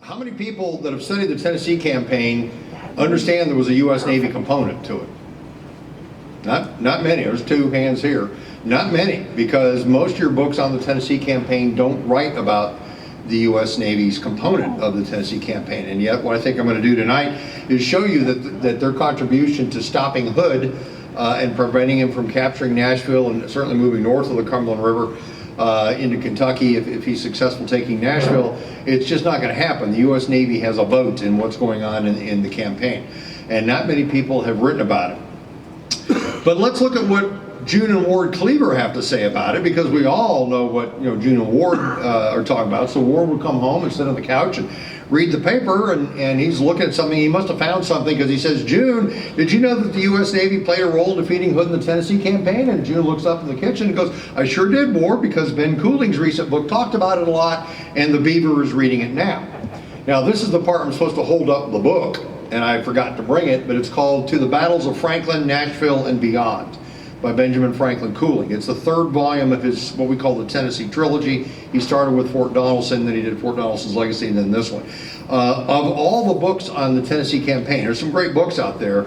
How many people that have studied the Tennessee campaign understand there was a U.S. Navy component to it? Not many. There's two hands here. Not many, because most of your books on the Tennessee campaign don't write about the U.S. Navy's component of the Tennessee campaign. And yet what I think I'm going to do tonight is show you that their contribution to stopping Hood and preventing him from capturing Nashville and certainly moving north of the Cumberland River into Kentucky, if he's successful taking Nashville, it's just not going to happen. The U.S. Navy has a vote in what's going on in the campaign. And not many people have written about it. But let's look at what June and Ward Cleaver have to say about it, because we all know what June and Ward are talking about. So Ward would come home and sit on the couch and read the paper, and he's looking at something. He must have found something, because he says, "June, did you know that the U.S. Navy played a role in defeating Hood in the Tennessee campaign?" And June looks up in the kitchen and goes, "I sure did, Ward, because Ben Cooling's recent book talked about it a lot, and the Beaver is reading it now." Now, this is the part I'm supposed to hold up the book, and I forgot to bring it, but it's called "To the Battles of Franklin, Nashville, and Beyond" by Benjamin Franklin Cooling. It's the third volume of his, what we call the Tennessee Trilogy. He started with Fort Donelson, then he did Fort Donelson's Legacy, and then this one. Of all the books on the Tennessee campaign, there's some great books out there.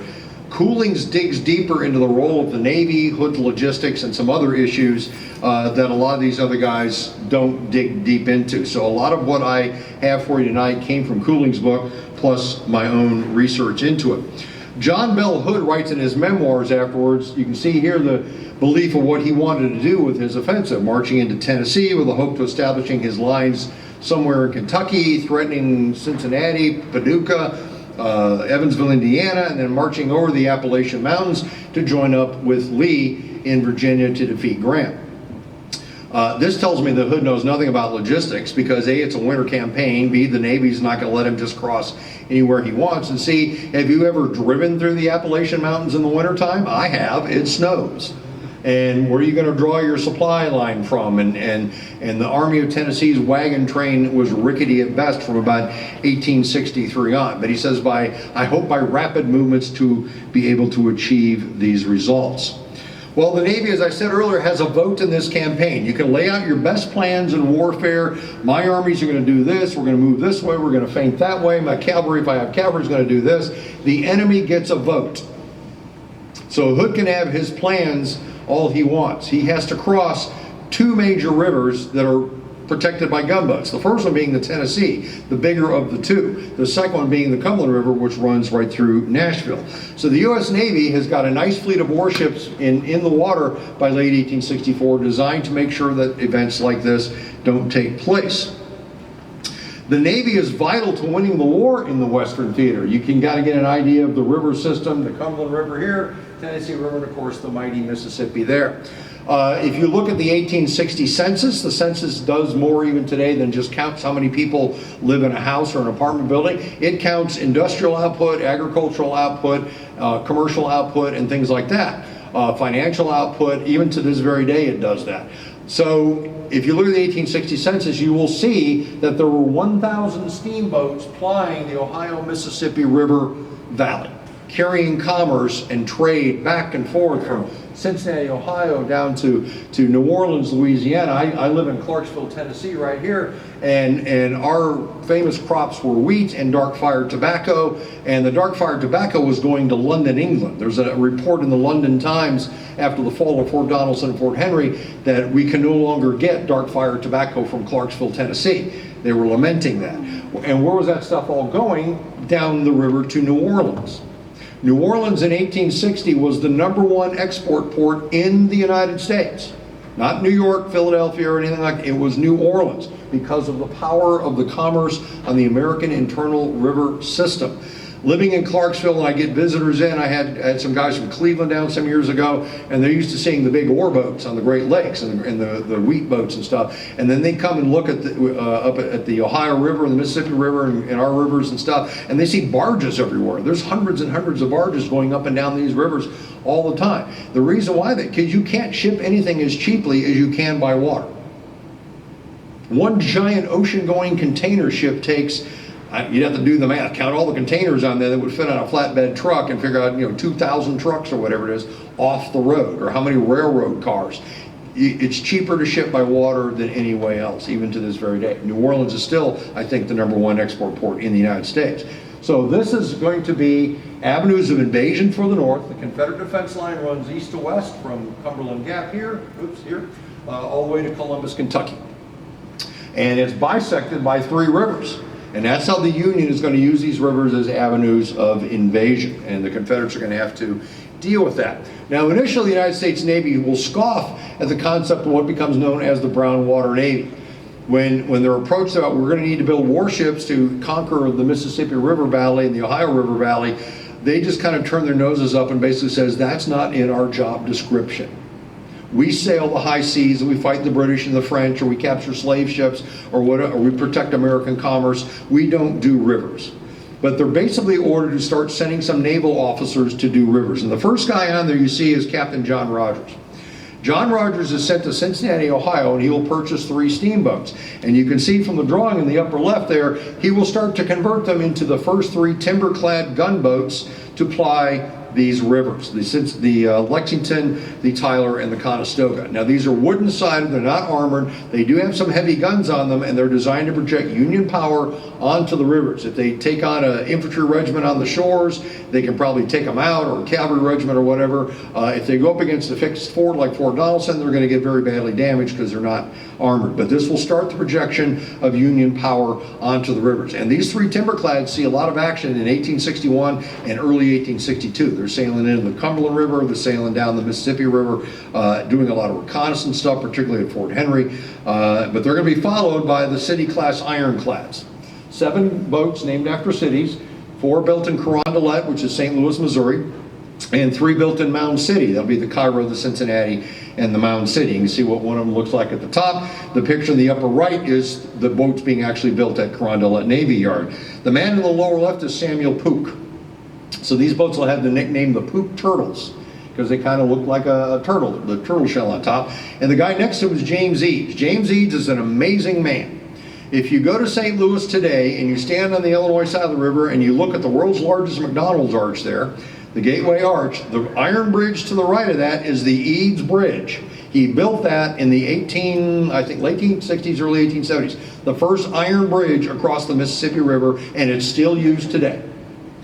Cooling's digs deeper into the role of the Navy, Hood's logistics, and some other issues that a lot of these other guys don't dig deep into. So a lot of what I have for you tonight came from Cooling's book, plus my own research into it. John Bell Hood writes in his memoirs afterwards, you can see here the belief of what he wanted to do with his offensive, marching into Tennessee with the hope to establishing his lines somewhere in Kentucky, threatening Cincinnati, Paducah, Evansville, Indiana, and then marching over the Appalachian Mountains to join up with Lee in Virginia to defeat Grant. This tells me that Hood knows nothing about logistics, because A, it's a winter campaign, B, the Navy's not going to let him just cross anywhere he wants, and C, have you ever driven through the Appalachian Mountains in the wintertime? I have. It snows. And where are you going to draw your supply line from? And the Army of Tennessee's wagon train was rickety at best from about 1863 on. But he says, I hope by rapid movements to be able to achieve these results. Well, the Navy, as I said earlier, has a vote in this campaign. You can lay out your best plans in warfare. My armies are going to do this. We're going to move this way. We're going to feint that way. My cavalry, if I have cavalry, is going to do this. The enemy gets a vote. So Hood can have his plans all he wants. He has to cross two major rivers that are protected by gunboats. The first one being the Tennessee, the bigger of the two. The second one being the Cumberland River, which runs right through Nashville. So the U.S. Navy has got a nice fleet of warships in the water by late 1864, designed to make sure that events like this don't take place. The Navy is vital to winning the war in the Western Theater. You can got to get an idea of the river system, the Cumberland River here, Tennessee River, and of course the mighty Mississippi there. If you look at the 1860 census, the census does more even today than just counts how many people live in a house or an apartment building. It counts industrial output, agricultural output, commercial output, and things like that. Financial output, even to this very day it does that. So if you look at the 1860 census, you will see that there were 1,000 steamboats plying the Ohio-Mississippi River Valley, carrying commerce and trade back and forth from Cincinnati, Ohio, down to New Orleans, Louisiana. I live in Clarksville, Tennessee, right here, and our famous crops were wheat and dark fired tobacco, and the dark fired tobacco was going to London, England. There's a report in the London Times after the fall of Fort Donelson and Fort Henry that we can no longer get dark fired tobacco from Clarksville, Tennessee. They were lamenting that. And where was that stuff all going? Down the river to New Orleans. New Orleans in 1860 was the #1 export port in the United States. Not New York, Philadelphia, or anything like that. It was New Orleans because of the power of the commerce on the American internal river system. Living in Clarksville, and I get visitors in, I had some guys from Cleveland down some years ago, and they're used to seeing the big ore boats on the Great Lakes and the wheat boats and stuff. And then they come and look at up at the Ohio River and the Mississippi River and our rivers and stuff, and they see barges everywhere. There's hundreds and hundreds of barges going up and down these rivers all the time. The reason why because you can't ship anything as cheaply as you can by water. One giant ocean-going container ship takes, you'd have to do the math, count all the containers on there that would fit on a flatbed truck and figure out, 2,000 trucks or whatever it is off the road, or how many railroad cars. it's cheaper to ship by water than any way else, even to this very day. New Orleans is still, I think, the #1 export port in the United States. So this is going to be avenues of invasion for the North. The Confederate defense line runs east to west from Cumberland Gap here, all the way to Columbus, Kentucky. And it's bisected by 3 rivers. And that's how the Union is going to use these rivers as avenues of invasion. And the Confederates are going to have to deal with that. Now, initially, the United States Navy will scoff at the concept of what becomes known as the Brown Water Navy. When they're approached about we're going to need to build warships to conquer the Mississippi River Valley and the Ohio River Valley, they just kind of turn their noses up and basically says that's not in our job description. We sail the high seas and we fight the British and the French, or we capture slave ships, or whatever, or we protect American commerce. We don't do rivers. But they're basically ordered to start sending some naval officers to do rivers. And the first guy on there you see is Captain John Rogers. John Rogers is sent to Cincinnati, Ohio, and he will purchase 3 steamboats. And you can see from the drawing in the upper left there, he will start to convert them into the first 3 timber-clad gunboats to ply these rivers, the Lexington, the Tyler, and the Conestoga. Now these are wooden sided, they're not armored, they do have some heavy guns on them, and they're designed to project Union power onto the rivers. If they take on an infantry regiment on the shores, they can probably take them out, or a cavalry regiment or whatever. If they go up against a fixed fort like Fort Donelson, they're going to get very badly damaged because they're not armored. But this will start the projection of Union power onto the rivers. And these 3 timberclads see a lot of action in 1861 and early 1862. They're sailing in the Cumberland River, they're sailing down the Mississippi River, doing a lot of reconnaissance stuff, particularly at Fort Henry. But they're going to be followed by the city-class ironclads. 7 boats named after cities, 4 built in Carondelet, which is St. Louis, Missouri, and 3 built in Mound City. That'll be the Cairo, the Cincinnati, and the Mound City. You can see what one of them looks like at the top. The picture in the upper right is the boats being actually built at Carondelet Navy Yard. The man in the lower left is Samuel Pook. So these boats will have the nickname the Pook Turtles, because they kind of look like a turtle, the turtle shell on top. And the guy next to him is James Eads. James Eads is an amazing man. If you go to St. Louis today and you stand on the Illinois side of the river and you look at the world's largest McDonald's arch there, the Gateway Arch, the iron bridge to the right of that is the Eads Bridge. He built that in the late 1860s, early 1870s. The first iron bridge across the Mississippi River, and it's still used today.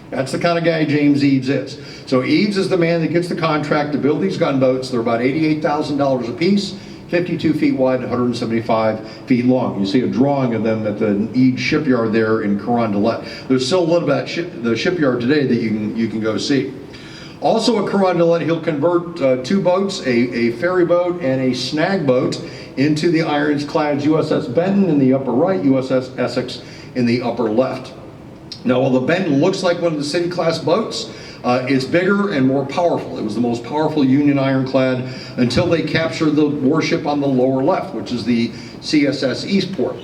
That's the kind of guy James Eads is. So Eads is the man that gets the contract to build these gunboats. They're about $88,000 a piece, 52 feet wide, 175 feet long. You see a drawing of them at the Eads shipyard there in Carondelet. There's still a little bit about the shipyard today that you can go see. Also at Carondelet, he'll convert 2 boats, a ferry boat and a snag boat, into the ironclads USS Benton in the upper right, USS Essex in the upper left. Now, while the Benton looks like one of the city-class boats, it's bigger and more powerful. It was the most powerful Union ironclad until they captured the warship on the lower left, which is the CSS Eastport.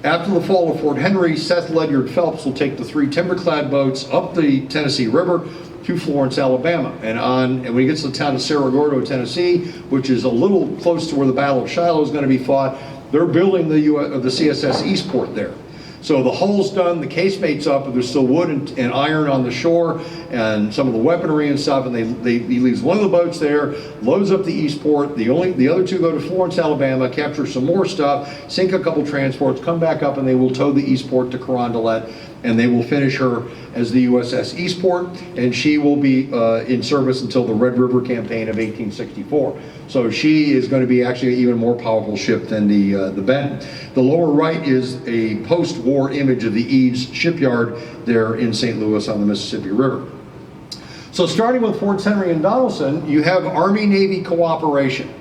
After the fall of Fort Henry, Seth Ledyard Phelps will take the 3 timber-clad boats up the Tennessee River to Florence, Alabama. And when he gets to the town of Cerro Gordo, Tennessee, which is a little close to where the Battle of Shiloh is going to be fought, they're building the CSS Eastport there. So the hull's done, the casemate's up, but there's still wood and iron on the shore and some of the weaponry and stuff, and he leaves one of the boats there, loads up the Eastport. The other 2 go to Florence, Alabama, capture some more stuff, sink a couple transports, come back up, and they will tow the Eastport to Carondelet, and they will finish her as the USS Eastport, and she will be in service until the Red River Campaign of 1864. So she is going to be actually an even more powerful ship than the Benton. The lower right is a post-war image of the Eads shipyard there in St. Louis on the Mississippi River. So starting with Forts Henry and Donelson, you have Army-Navy cooperation.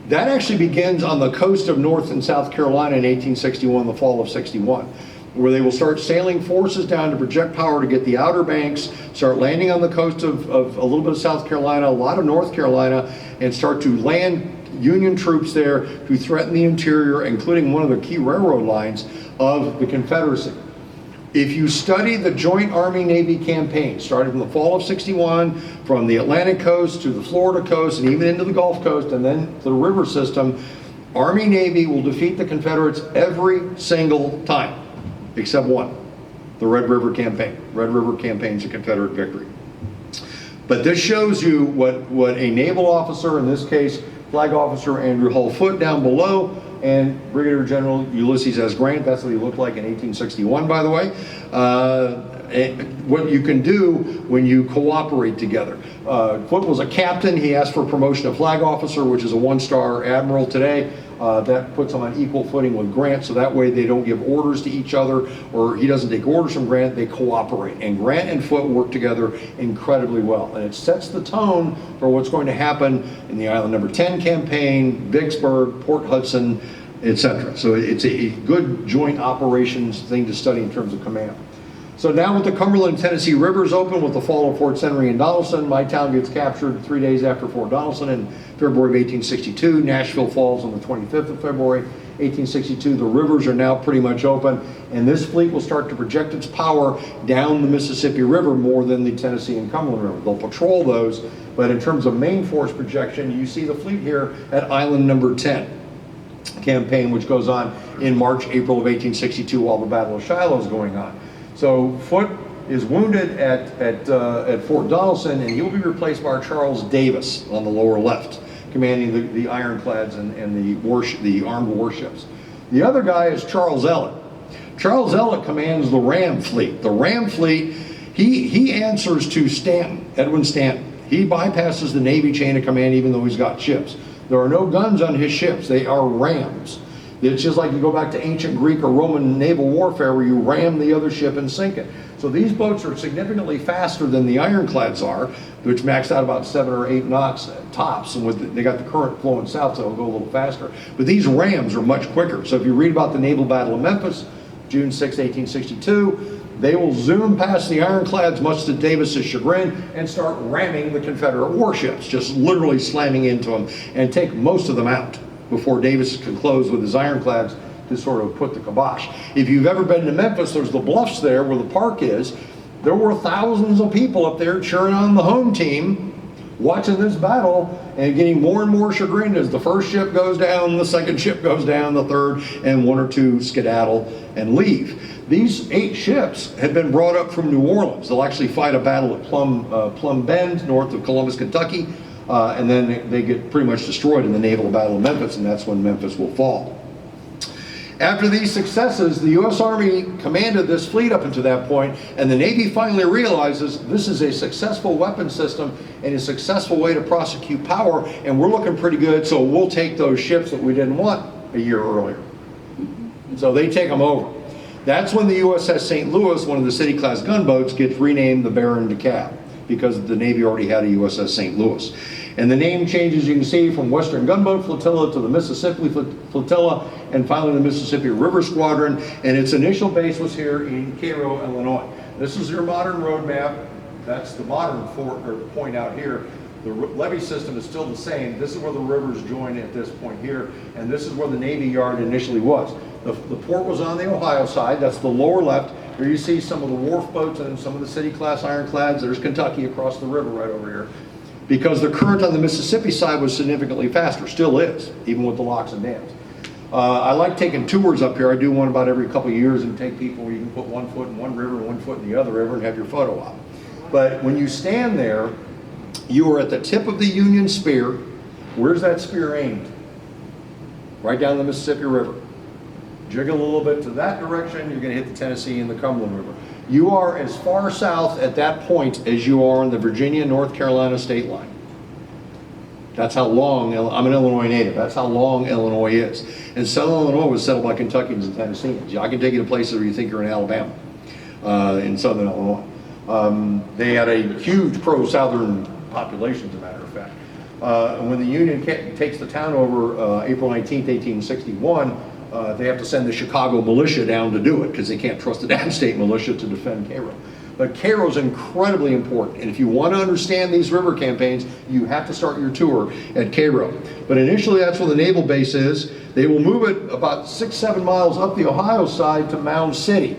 That actually begins on the coast of North and South Carolina in 1861, the fall of 61. Where they will start sailing forces down to project power to get the Outer Banks, start landing on the coast of a little bit of South Carolina, a lot of North Carolina, and start to land Union troops there to threaten the interior, including one of the key railroad lines of the Confederacy. If you study the joint Army-Navy campaign, starting from the fall of 61, from the Atlantic coast to the Florida coast, and even into the Gulf Coast, and then to the river system, Army-Navy will defeat the Confederates every single time. Except one, the Red River Campaign. Red River Campaign's a Confederate victory. But this shows you what a naval officer, in this case Flag Officer Andrew Hull Foote down below, and Brigadier General Ulysses S. Grant. That's what he looked like in 1861, by the way. What you can do when you cooperate together. Foote was a captain. He asked for promotion to Flag Officer, which is a one-star admiral today. That puts him on equal footing with Grant, so that way they don't give orders to each other, or he doesn't take orders from Grant, they cooperate. And Grant and Foote work together incredibly well. And it sets the tone for what's going to happen in the Island No. 10 campaign, Vicksburg, Port Hudson, etc. So it's a good joint operations thing to study in terms of command. So now with the Cumberland and Tennessee Rivers open with the fall of Fort Henry and Donelson, my town gets captured 3 days after Fort Donelson in February of 1862. Nashville falls on the 25th of February, 1862. The rivers are now pretty much open, and this fleet will start to project its power down the Mississippi River more than the Tennessee and Cumberland River. They'll patrol those, but in terms of main force projection, you see the fleet here at Island No. 10 campaign, which goes on in March, April of 1862 while the Battle of Shiloh is going on. So Foote is wounded at Fort Donelson, and he'll be replaced by Charles Davis on the lower left, commanding the ironclads and the armed warships. The other guy is Charles Ellet. Charles Ellet commands the Ram fleet. The Ram fleet, he answers to Stanton, Edwin Stanton. He bypasses the Navy chain of command even though he's got ships. There are no guns on his ships. They are rams. It's just like you go back to ancient Greek or Roman naval warfare where you ram the other ship and sink it. So these boats are significantly faster than the ironclads are, which max out about 7 or 8 knots tops, and they got the current flowing south, so it'll go a little faster. But these rams are much quicker. So if you read about the Naval Battle of Memphis, June 6, 1862, they will zoom past the ironclads, much to Davis's chagrin, and start ramming the Confederate warships, just literally slamming into them, and take most of them out before Davis could close with his ironclads to sort of put the kibosh. If you've ever been to Memphis, there's the bluffs there where the park is. There were thousands of people up there cheering on the home team, watching this battle, and getting more and more chagrined as the first ship goes down, the second ship goes down, the third, and 1 or 2 skedaddle and leave. These 8 ships had been brought up from New Orleans. They'll actually fight a battle at Plum Bend, north of Columbus, Kentucky, and then they get pretty much destroyed in the Naval Battle of Memphis, and that's when Memphis will fall. After these successes, the U.S. Army commanded this fleet up until that point, and the Navy finally realizes this is a successful weapon system and a successful way to prosecute power, and we're looking pretty good, so we'll take those ships that we didn't want a year earlier. So they take them over. That's when the USS St. Louis, one of the City-class gunboats, gets renamed the Baron de Kalb, because the Navy already had a USS St. Louis. And the name changes, you can see, from Western Gunboat Flotilla to the Mississippi Flotilla, and finally the Mississippi River Squadron, and its initial base was here in Cairo, Illinois. This is your modern road map. That's the modern point out here. The levee system is still the same. This is where the rivers join at this point here, and this is where the Navy Yard initially was. The port was on the Ohio side. That's the lower left. Here you see some of the wharf boats and some of the city-class ironclads. There's Kentucky across the river right over here. Because the current on the Mississippi side was significantly faster, still is, even with the locks and dams. I like taking tours up here. I do one about every couple of years and take people where you can put 1 foot in one river and 1 foot in the other river and have your photo op. But when you stand there, you are at the tip of the Union spear. Where's that spear aimed? Right down the Mississippi River. Jiggle a little bit to that direction, you're going to hit the Tennessee and the Cumberland River. You are as far south at that point as you are on the Virginia-North Carolina state line. That's how long, I'm an Illinois native, that's how long Illinois is. And Southern Illinois was settled by Kentuckians and Tennesseans. I can take you to places where you think you're in Alabama, in Southern Illinois. They had a huge pro-Southern population, as a matter of fact. And when the Union takes the town over April 19th, 1861, they have to send the Chicago militia down to do it because they can't trust the downstate militia to defend Cairo. But Cairo is incredibly important, and if you want to understand these river campaigns, you have to start your tour at Cairo. But initially, that's where the naval base is. They will move it about 6-7 miles up the Ohio side to Mound City,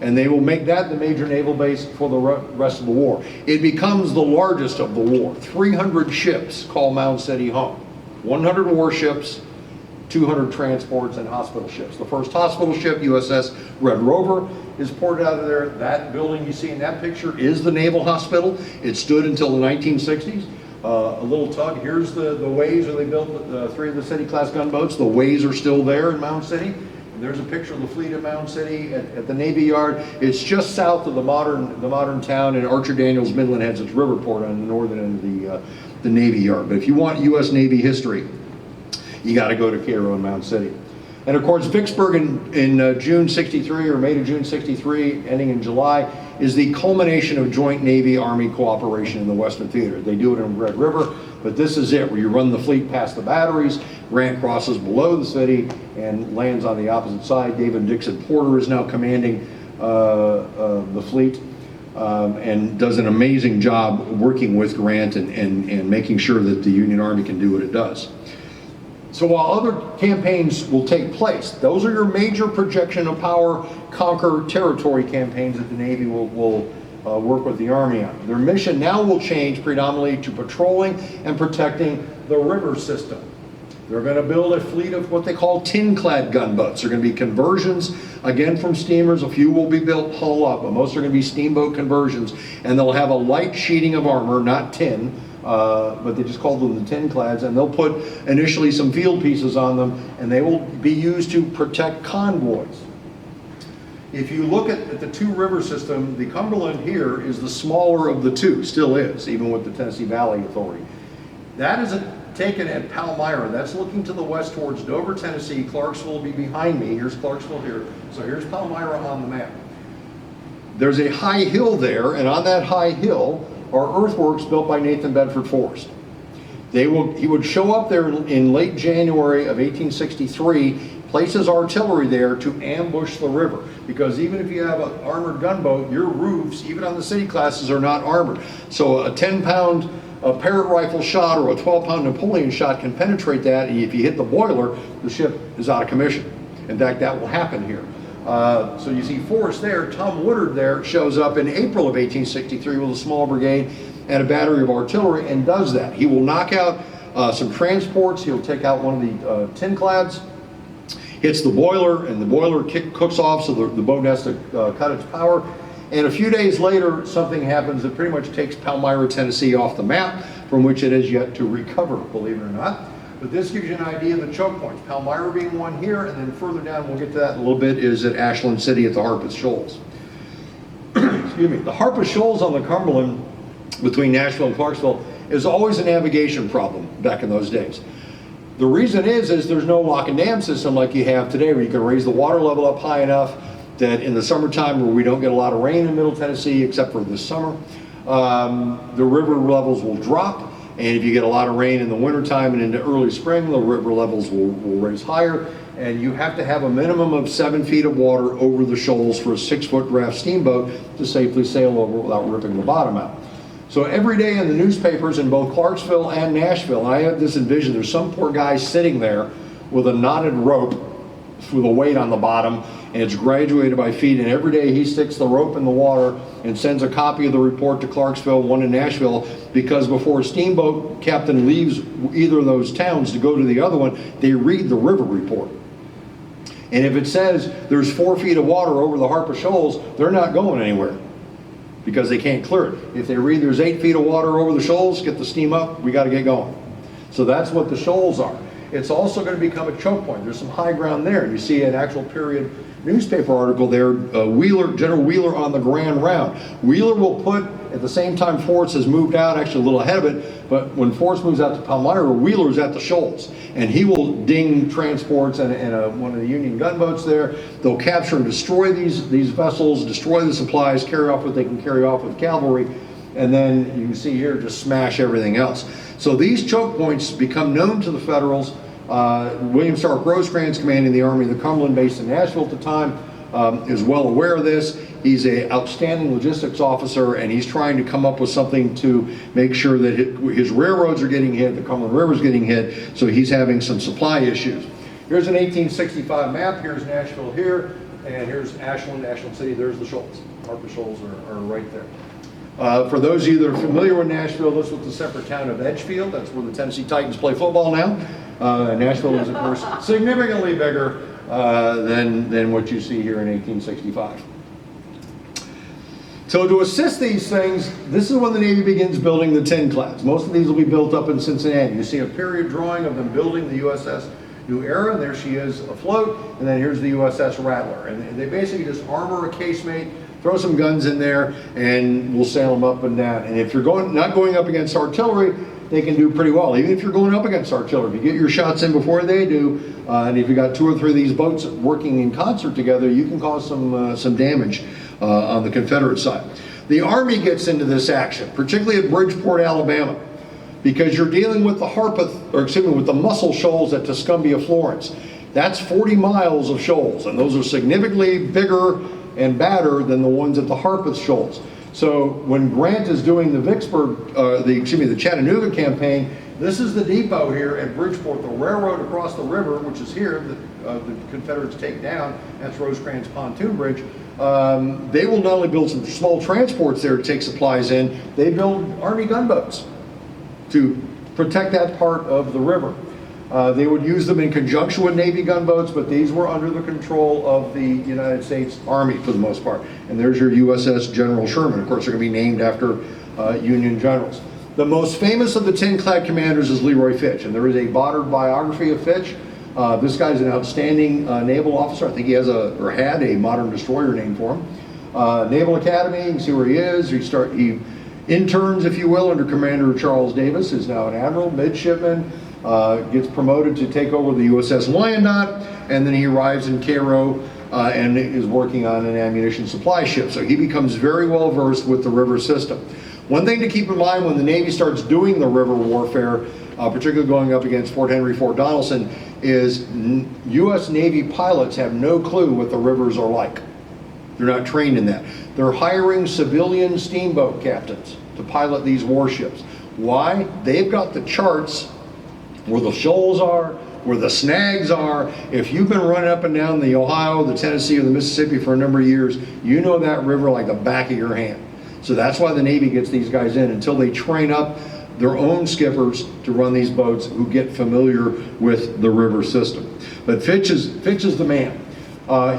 and they will make that the major naval base for the rest of the war. It becomes the largest of the war. 300 ships call Mound City home. 100 warships, 200 transports and hospital ships. The first hospital ship, USS Red Rover, is ported out of there. That building you see in that picture is the Naval Hospital. It stood until the 1960s. a little tug. Here's the ways where they built 3 of the City-class gunboats. The ways are still there in Mound City. And there's a picture of the fleet at Mound City at the Navy Yard. It's just south of the modern town, and Archer Daniels Midland has its riverport on the northern end of the Navy Yard. But if you want U.S. Navy history, you got to go to Cairo and Mound City. And of course, Vicksburg in June 63, or May to June 63, ending in July, is the culmination of joint Navy-Army cooperation in the Western Theater. They do it in Red River, but this is it, where you run the fleet past the batteries, Grant crosses below the city and lands on the opposite side. David Dixon Porter is now commanding the fleet and does an amazing job working with Grant and making sure that the Union Army can do what it does. So while other campaigns will take place, those are your major projection of power, conquer territory campaigns that the Navy will work with the Army on. Their mission now will change predominantly to patrolling and protecting the river system. They're going to build a fleet of what they call Tinclad gunboats. They're going to be conversions, again from steamers. A few will be built hull up, but most are going to be steamboat conversions. And they'll have a light sheeting of armor, not tin, but they just call them the Tinclads, and they'll put initially some field pieces on them, and they will be used to protect convoys. If you look at the 2 river system, the Cumberland here is the smaller of the 2, still is, even with the Tennessee Valley Authority. That is taken at Palmyra. That's looking to the west towards Dover, Tennessee. Clarksville will be behind me. Here's Clarksville here. So here's Palmyra on the map. There's a high hill there, and on that high hill are earthworks built by Nathan Bedford Forrest. He would show up there in late January of 1863, places artillery there to ambush the river. Because even if you have an armored gunboat, your roofs, even on the city classes, are not armored. So a 10-pound Parrott rifle shot or a 12-pound Napoleon shot can penetrate that, and if you hit the boiler, the ship is out of commission. In fact, that will happen here. So you see Forrest there. Tom Woodard there shows up in April of 1863 with a small brigade and a battery of artillery and does that. He will knock out some transports. He'll take out one of the Tinclads, hits the boiler, and the boiler cooks off, so the boat has to cut its power. And a few days later, something happens that pretty much takes Palmyra, Tennessee off the map, from which it has yet to recover, believe it or not. But this gives you an idea of the choke points. Palmyra being one here, and then further down, we'll get to that in a little bit, is at Ashland City at the Harpeth Shoals. Excuse me. The Harpeth Shoals on the Cumberland between Nashville and Clarksville is always a navigation problem back in those days. The reason is there's no lock and dam system like you have today, where you can raise the water level up high enough that in the summertime, where we don't get a lot of rain in Middle Tennessee, except for this summer, the river levels will drop. And if you get a lot of rain in the wintertime and into early spring, the river levels will raise higher. And you have to have a minimum of 7 feet of water over the shoals for a 6-foot draft steamboat to safely sail over without ripping the bottom out. So every day in the newspapers in both Clarksville and Nashville, and I have this envision, there's some poor guy sitting there with a knotted rope with a weight on the bottom, and it's graduated by feet, and every day he sticks the rope in the water and sends a copy of the report to Clarksville, one in Nashville, because before a steamboat captain leaves either of those towns to go to the other one, they read the river report. And if it says there's 4 feet of water over the Harpeth Shoals, they're not going anywhere because they can't clear it. If they read there's 8 feet of water over the shoals, get the steam up, we got to get going. So that's what the shoals are. It's also going to become a choke point. There's some high ground there. You see an actual period newspaper article there, General Wheeler on the Grand Round. Wheeler will put, at the same time Forrest has moved out, actually a little ahead of it, but when Forrest moves out to Palmyra, Wheeler's at the shoals. And he will ding transports and one of the Union gunboats there. They'll capture and destroy these vessels, destroy the supplies, carry off what they can carry off with cavalry, and then you can see here, just smash everything else. So these choke points become known to the Federals. William Stark Rosecrans, commanding the Army of the Cumberland, based in Nashville at the time, is well aware of this. He's an outstanding logistics officer, and he's trying to come up with something to make sure that his railroads are getting hit, the Cumberland River is getting hit, so he's having some supply issues. Here's an 1865 map. Here's Nashville here, and here's Ashland City. There's the shoals. Harpeth Shoals are right there. For those of you that are familiar with Nashville, this was the separate town of Edgefield. That's where the Tennessee Titans play football now. Nashville is, of course, significantly bigger than what you see here in 1865. So to assist these things, this is when the Navy begins building the Tinclads. Most of these will be built up in Cincinnati. You see a period drawing of them building the USS New Era, and there she is afloat, and then here's the USS Rattler. And they basically just armor a casemate, throw some guns in there, and we'll sail them up and down. And if you're not going up against artillery, they can do pretty well. Even if you're going up against artillery, if you get your shots in before they do, and if you got 2 or 3 of these boats working in concert together, you can cause some damage on the Confederate side. The Army gets into this action, particularly at Bridgeport, Alabama, because you're dealing with with the Muscle Shoals at Tuscumbia, Florence. That's 40 miles of shoals, and those are significantly bigger and badder than the ones at the Harpeth Shoals. So when Grant is doing the the Chattanooga campaign, this is the depot here at Bridgeport, the railroad across the river, which is here, the Confederates take down. That's Rosecrans Pontoon Bridge. They will not only build some small transports there to take supplies in, they build Army gunboats to protect that part of the river. They would use them in conjunction with Navy gunboats, but these were under the control of the United States Army for the most part. And there's your USS General Sherman. Of course, they're going to be named after Union generals. The most famous of the Tinclad commanders is Leroy Fitch, and there is a Boddard biography of Fitch. This guy's an outstanding naval officer. I think he has had a modern destroyer named for him. Naval Academy, you can see where he is. He interns, if you will, under Commander Charles Davis, who's now an admiral, midshipman. Gets promoted to take over the USS Wyandotte, and then he arrives in Cairo and is working on an ammunition supply ship. So he becomes very well versed with the river system. One thing to keep in mind when the Navy starts doing the river warfare, particularly going up against Fort Henry, Fort Donelson, is U.S. Navy pilots have no clue what the rivers are like. They're not trained in that. They're hiring civilian steamboat captains to pilot these warships. Why? They've got the charts where the shoals are, where the snags are. If you've been running up and down the Ohio, the Tennessee, or the Mississippi for a number of years, you know that river like the back of your hand. So that's why the Navy gets these guys in, until they train up their own skippers to run these boats who get familiar with the river system. But Fitch is the man.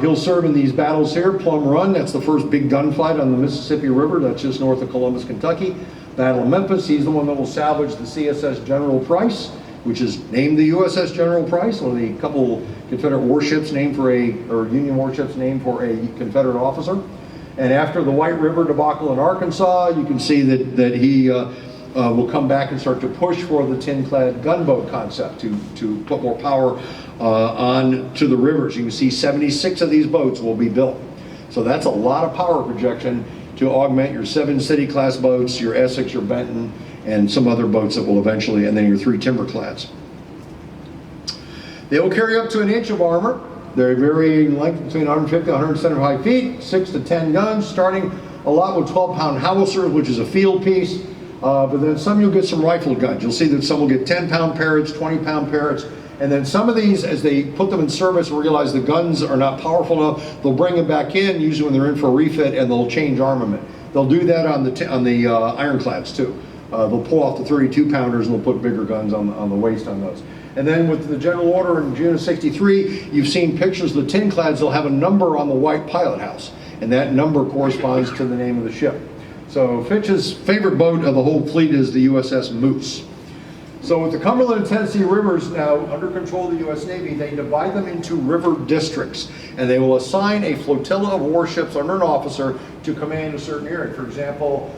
He'll serve in these battles here. Plum Run, that's the first big gunfight on the Mississippi River. That's just north of Columbus, Kentucky. Battle of Memphis, he's the one that will salvage the CSS General Price, which is named the USS General Price, one of the couple Confederate warships named for Union warships named for a Confederate officer. And after the White River debacle in Arkansas, you can see that he will come back and start to push for the Tinclad gunboat concept to put more power on to the rivers. You can see 76 of these boats will be built. So that's a lot of power projection to augment your 7 City class boats, your Essex, your Benton, and some other boats that will eventually, and then your 3 Timberclads. They will carry up to 1 inch of armor. They vary in length between 150 and 175 feet, 6 to 10 guns, starting a lot with 12-pound howitzers, which is a field piece. But then some you'll get some rifle guns. You'll see that some will get 10-pound Parrots, 20-pound Parrots, and then some of these, as they put them in service and realize the guns are not powerful enough, they'll bring them back in, usually when they're in for a refit, and they'll change armament. They'll do that on the ironclads too. They'll pull off the 32-pounders and they'll put bigger guns on the waist on those. And then with the general order in June of '63, you've seen pictures of the Tinclads. They'll have a number on the white pilot house, and that number corresponds to the name of the ship. So Fitch's favorite boat of the whole fleet is the USS Moose. So with the Cumberland and Tennessee rivers now under control of the U.S. Navy, they divide them into river districts, and they will assign a flotilla of warships under an officer to command a certain area. For example,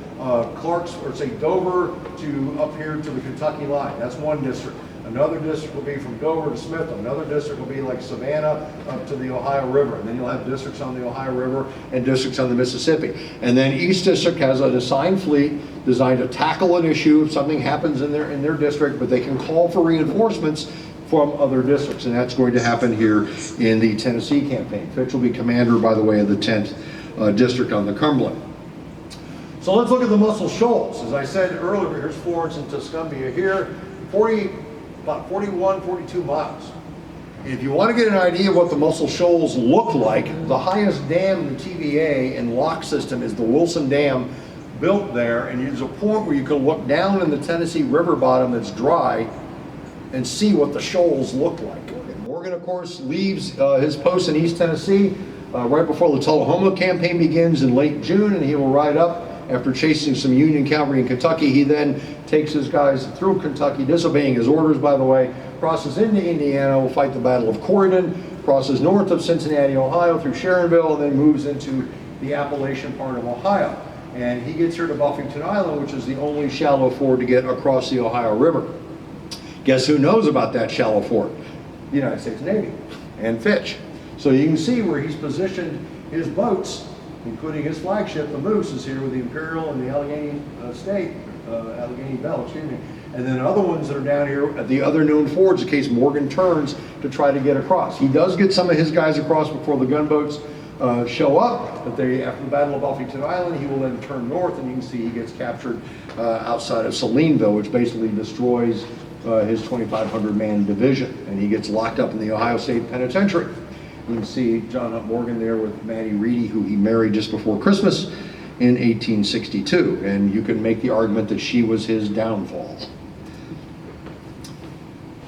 Clark's, or say Dover to up here to the Kentucky line. That's one district. Another district will be from Dover to Smith. Another district will be like Savannah up to the Ohio River. And then you'll have districts on the Ohio River and districts on the Mississippi. And then each district has an assigned fleet designed to tackle an issue if something happens in their district, but they can call for reinforcements from other districts. And that's going to happen here in the Tennessee campaign. Fitch will be commander, by the way, of the 10th district on the Cumberland. So let's look at the Muscle Shoals. As I said earlier, here's Florence and Tuscumbia here, about 41, 42 miles. If you want to get an idea of what the Muscle Shoals look like, the highest dam in the TVA and lock system is the Wilson Dam built there, and there's a point where you can look down in the Tennessee river bottom that's dry and see what the shoals look like. And Morgan, of course, leaves his post in East Tennessee right before the Tullahoma campaign begins in late June, and he will ride up after chasing some Union cavalry in Kentucky. He then takes his guys through Kentucky, disobeying his orders, by the way, crosses into Indiana, will fight the Battle of Corydon, crosses north of Cincinnati, Ohio, through Sharonville, and then moves into the Appalachian part of Ohio. And he gets here to Buffington Island, which is the only shallow ford to get across the Ohio River. Guess who knows about that shallow ford? The United States Navy and Fitch. So you can see where he's positioned his boats, including his flagship, the Moose, is here with the Imperial and the Allegheny Allegheny Belle, excuse me. And then other ones that are down here at the other known fords in case Morgan turns to try to get across. He does get some of his guys across before the gunboats show up, but after the Battle of Buffington Island, he will then turn north, and you can see he gets captured outside of Salineville, which basically destroys his 2,500 man division, and he gets locked up in the Ohio State Penitentiary. You can see John Hunt Morgan there with Maddie Reedy, who he married just before Christmas in 1862, and you can make the argument that she was his downfall.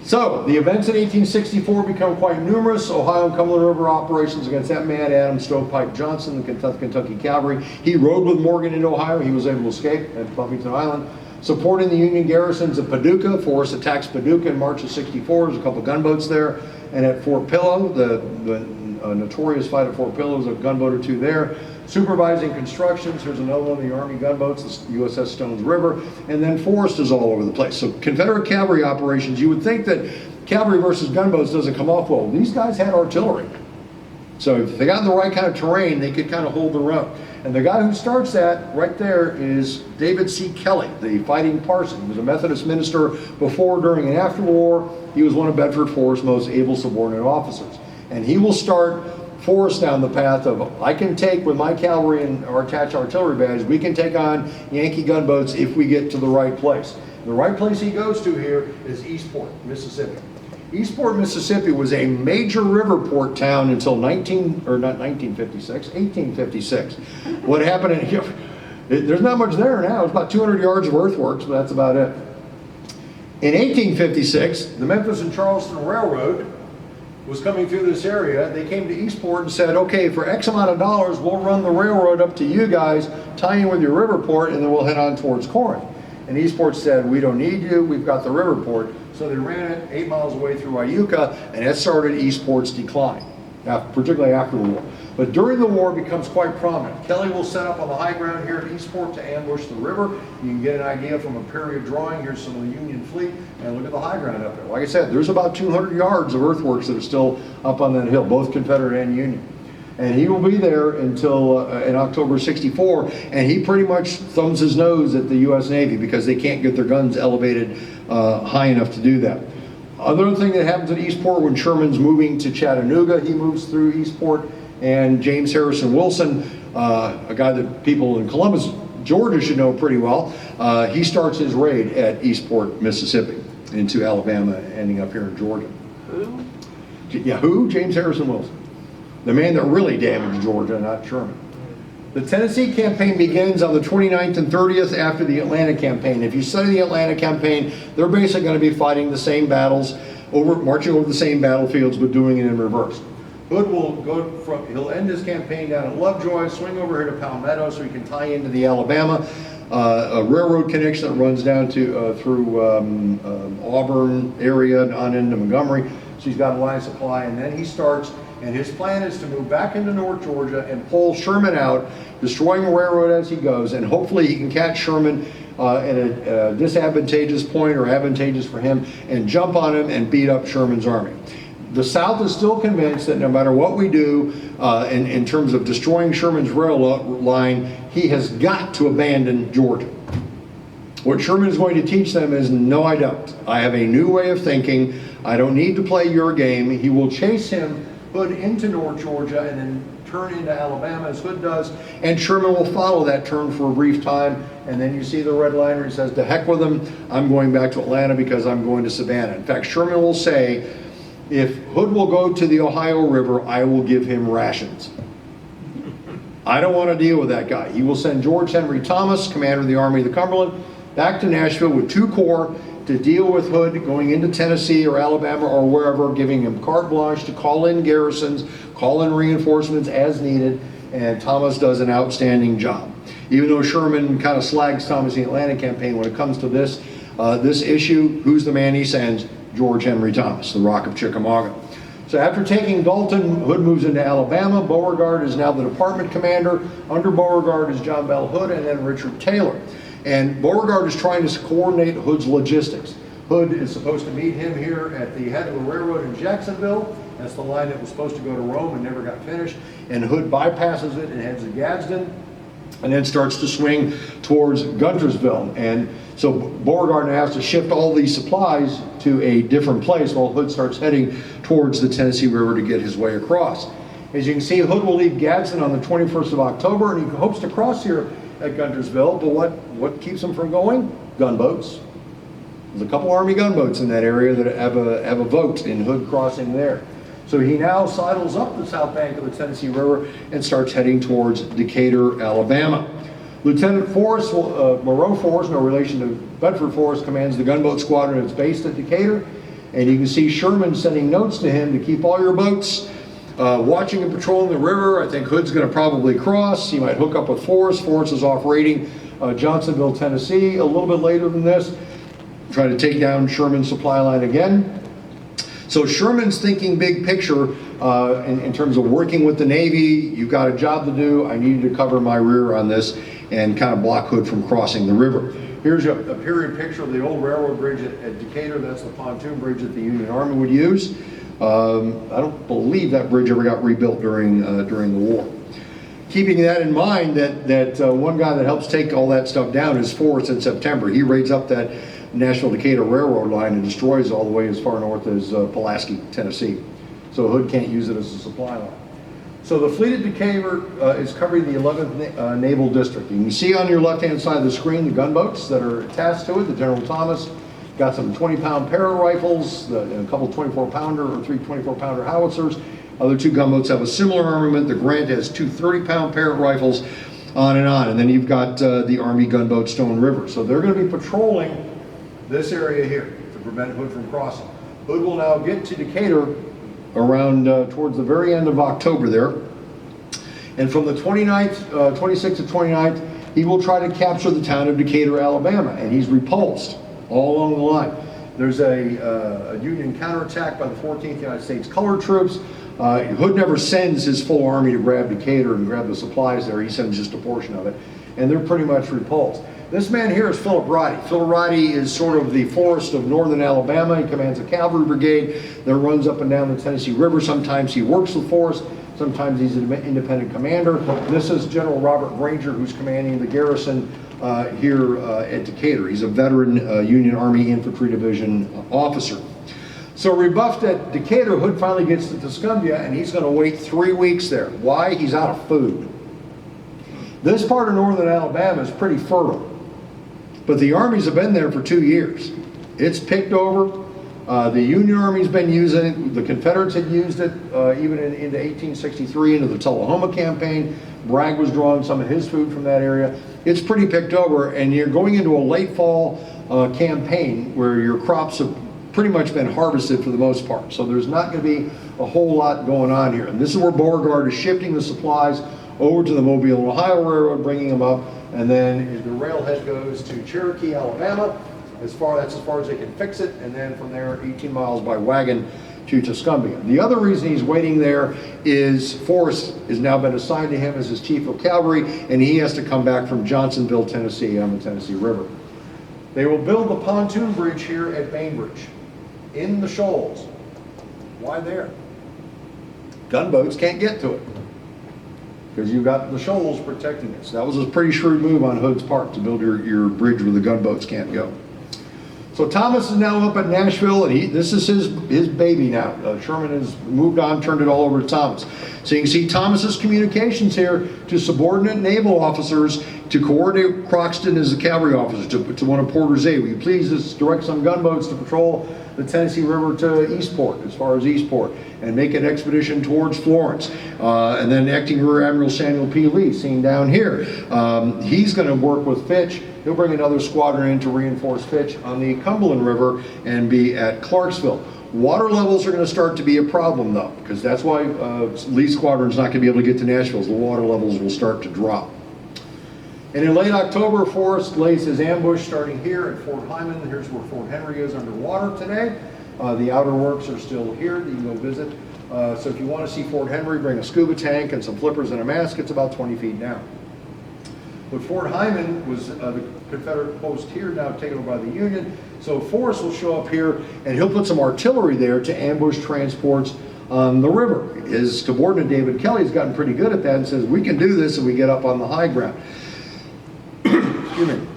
So, the events in 1864 become quite numerous. Ohio and Cumberland River operations against that man, Adam Stovepipe Johnson, the Kentucky Cavalry. He rode with Morgan into Ohio. He was able to escape at Buffington Island. Supporting the Union garrisons of Paducah, Forrest attacks Paducah in March of '64. There's a couple gunboats there. And at Fort Pillow, the notorious fight at Fort Pillow, there's a gunboat or two there. Supervising constructions, here's another one of the Army gunboats, the USS Stones River, and then Forrest is all over the place. So Confederate cavalry operations, you would think that cavalry versus gunboats doesn't come off well. These guys had artillery. So if they got in the right kind of terrain, they could kind of hold their own. And the guy who starts that right there is David C. Kelly, the fighting parson. He was a Methodist minister before, during, and after war. He was one of Bedford Forrest's most able subordinate officers. And he will start Forrest down the path of, I can take with my cavalry and our attached artillery badge, we can take on Yankee gunboats if we get to the right place. The right place he goes to here is Eastport, Mississippi. Eastport, Mississippi was a major river port town until 1856. What happened there's not much there now. It's about 200 yards of earthworks, but that's about it. In 1856, the Memphis and Charleston Railroad was coming through this area. They came to Eastport and said, okay, for X amount of dollars, we'll run the railroad up to you guys, tie in with your river port, and then we'll head on towards Corinth. And Eastport said, we don't need you, we've got the river port. So they ran it 8 miles away through Iuka, and that started Eastport's decline, particularly after the war. But during the war, it becomes quite prominent. Kelly will set up on the high ground here at Eastport to ambush the river. You can get an idea from a period drawing. Here's some of the Union fleet, and look at the high ground up there. Like I said, there's about 200 yards of earthworks that are still up on that hill, both Confederate and Union. And he will be there until in October '64, and he pretty much thumbs his nose at the U.S. Navy because they can't get their guns elevated high enough to do that. Another thing that happens at Eastport when Sherman's moving to Chattanooga, he moves through Eastport, and James Harrison Wilson, a guy that people in Columbus, Georgia should know pretty well, he starts his raid at Eastport, Mississippi, into Alabama, ending up here in Georgia. Who? Yeah, who? James Harrison Wilson. The man that really damaged Georgia, not Sherman. The Tennessee campaign begins on the 29th and 30th after the Atlanta campaign. If you study the Atlanta campaign, they're basically going to be fighting the same battles, marching over the same battlefields, but doing it in reverse. Hood will he'll end his campaign down at Lovejoy, swing over here to Palmetto so he can tie into the Alabama, a railroad connection that runs down to through Auburn area and on into Montgomery. So he's got a line of supply, and then he starts. And his plan is to move back into North Georgia and pull Sherman out, destroying the railroad as he goes, and hopefully he can catch Sherman at a disadvantageous point or advantageous for him and jump on him and beat up Sherman's army. The South is still convinced that no matter what we do in terms of destroying Sherman's railroad line, he has got to abandon Georgia. What Sherman is going to teach them is, no, I don't. I have a new way of thinking. I don't need to play your game. He will chase him Hood into North Georgia and then turn into Alabama as Hood does, and Sherman will follow that turn for a brief time, and then you see the red line where he says, to heck with them, I'm going back to Atlanta because I'm going to Savannah. In fact, Sherman will say, if Hood will go to the Ohio River, I will give him rations. I don't want to deal with that guy. He will send George Henry Thomas, commander of the Army of the Cumberland, back to Nashville with 2 corps to deal with Hood going into Tennessee or Alabama or wherever, giving him carte blanche to call in garrisons, call in reinforcements as needed, and Thomas does an outstanding job. Even though Sherman kind of slags Thomas in the Atlantic campaign, when it comes to this issue, who's the man he sends? George Henry Thomas, the Rock of Chickamauga. So after taking Dalton, Hood moves into Alabama. Beauregard is now the department commander. Under Beauregard is John Bell Hood and then Richard Taylor. And Beauregard is trying to coordinate Hood's logistics. Hood is supposed to meet him here at the head of the railroad in Jacksonville. That's the line that was supposed to go to Rome and never got finished. And Hood bypasses it and heads to Gadsden, and then starts to swing towards Gunnersville. And so Beauregard now has to shift all these supplies to a different place while Hood starts heading towards the Tennessee River to get his way across. As you can see, Hood will leave Gadsden on the 21st of October, and he hopes to cross here at Gunnersville, but what keeps him from going? Gunboats. There's a couple Army gunboats in that area that have a vote in Hood crossing there. So he now sidles up the south bank of the Tennessee River and starts heading towards Decatur, Alabama. Lieutenant Forrest, Moreau Forrest, no relation to Bedford Forrest, commands the gunboat squadron that's based at Decatur. And you can see Sherman sending notes to him to keep all your boats watching and patrolling the river. I think Hood's going to probably cross. He might hook up with Forrest. Forrest is off raiding Johnsonville, Tennessee a little bit later than this, trying to take down Sherman's supply line again. So Sherman's thinking big picture in terms of working with the Navy. You've got a job to do. I need you to cover my rear on this and kind of block Hood from crossing the river. Here's a period picture of the old railroad bridge at Decatur. That's the pontoon bridge that the Union Army would use. I don't believe that bridge ever got rebuilt during the war. Keeping that in mind, that one guy that helps take all that stuff down is Forrest in September. He raids up that Nashville-Decatur railroad line and destroys all the way as far north as Pulaski, Tennessee. So Hood can't use it as a supply line. So the fleet at Decatur is covering the 11th Naval District. You can see on your left-hand side of the screen the gunboats that are attached to it. The General Thomas got some 20-pound Parrott rifles, a couple 24-pounder or 3 24-pounder howitzers. Other 2 gunboats have a similar armament. The Grant has 2 30-pound Parrott rifles, on. And then you've got the Army gunboat Stone River. So they're going to be patrolling this area here to prevent Hood from crossing. Hood will now get to Decatur around towards the very end of October there. And from the 26th to 29th, he will try to capture the town of Decatur, Alabama, and he's repulsed all along the line. There's a Union counterattack by the 14th United States Colored Troops. Hood never sends his full army to grab Decatur and grab the supplies there. He sends just a portion of it, and they're pretty much repulsed. This man here is Philip Roddy. Philip Roddy is sort of the Forrest of northern Alabama. He commands a cavalry brigade that runs up and down the Tennessee River. Sometimes he works with Forrest, sometimes he's an independent commander. This is General Robert Granger, who's commanding the garrison here at Decatur. He's a veteran Union Army Infantry Division officer. So rebuffed at Decatur, Hood finally gets to Tuscumbia, and he's going to wait 3 weeks there. Why? He's out of food. This part of northern Alabama is pretty fertile, but the armies have been there for 2 years. It's picked over. The Union Army's been using it. The Confederates had used it even into 1863 into the Tullahoma campaign. Bragg was drawing some of his food from that area. It's pretty picked over, and you're going into a late fall campaign where your crops have pretty much been harvested for the most part. So there's not going to be a whole lot going on here. And this is where Beauregard is shifting the supplies over to the Mobile and Ohio Railroad, bringing them up, and then the railhead goes to Cherokee, Alabama. That's as far as they can fix it, and then from there 18 miles by wagon to Tuscumbia. The other reason he's waiting there is Forrest has now been assigned to him as his chief of cavalry, and he has to come back from Johnsonville, Tennessee on the Tennessee River. They will build the pontoon bridge here at Bainbridge in the shoals. Why there? Gunboats can't get to it because you've got the shoals protecting it. So that was a pretty shrewd move on Hood's part to build your bridge where the gunboats can't go. So Thomas is now up at Nashville, and this is his baby now. Sherman has moved on, turned it all over to Thomas. So you can see Thomas's communications here to subordinate naval officers to coordinate Croxton as a cavalry officer to one of Porter's aid. Will you please just direct some gunboats to patrol the Tennessee River to Eastport, as far as Eastport, and make an expedition towards Florence. And then Acting Rear Admiral Samuel P. Lee, seen down here, he's going to work with Fitch He'll bring another squadron in to reinforce Fitch on the Cumberland River and be at Clarksville. Water levels are going to start to be a problem though, because that's why Lee's squadron's not going to be able to get to Nashville. The water levels will start to drop. And in late October, Forrest lays his ambush starting here at Fort Hyman. Here's where Fort Henry is underwater today. The outer works are still here that you can go visit. So if you want to see Fort Henry, bring a scuba tank and some flippers and a mask. It's about 20 feet down. But Fort Hyman was the Confederate post here, now taken over by the Union. So Forrest will show up here and he'll put some artillery there to ambush transports on the river. His subordinate David Kelly has gotten pretty good at that and says, we can do this if we get up on the high ground. Excuse me.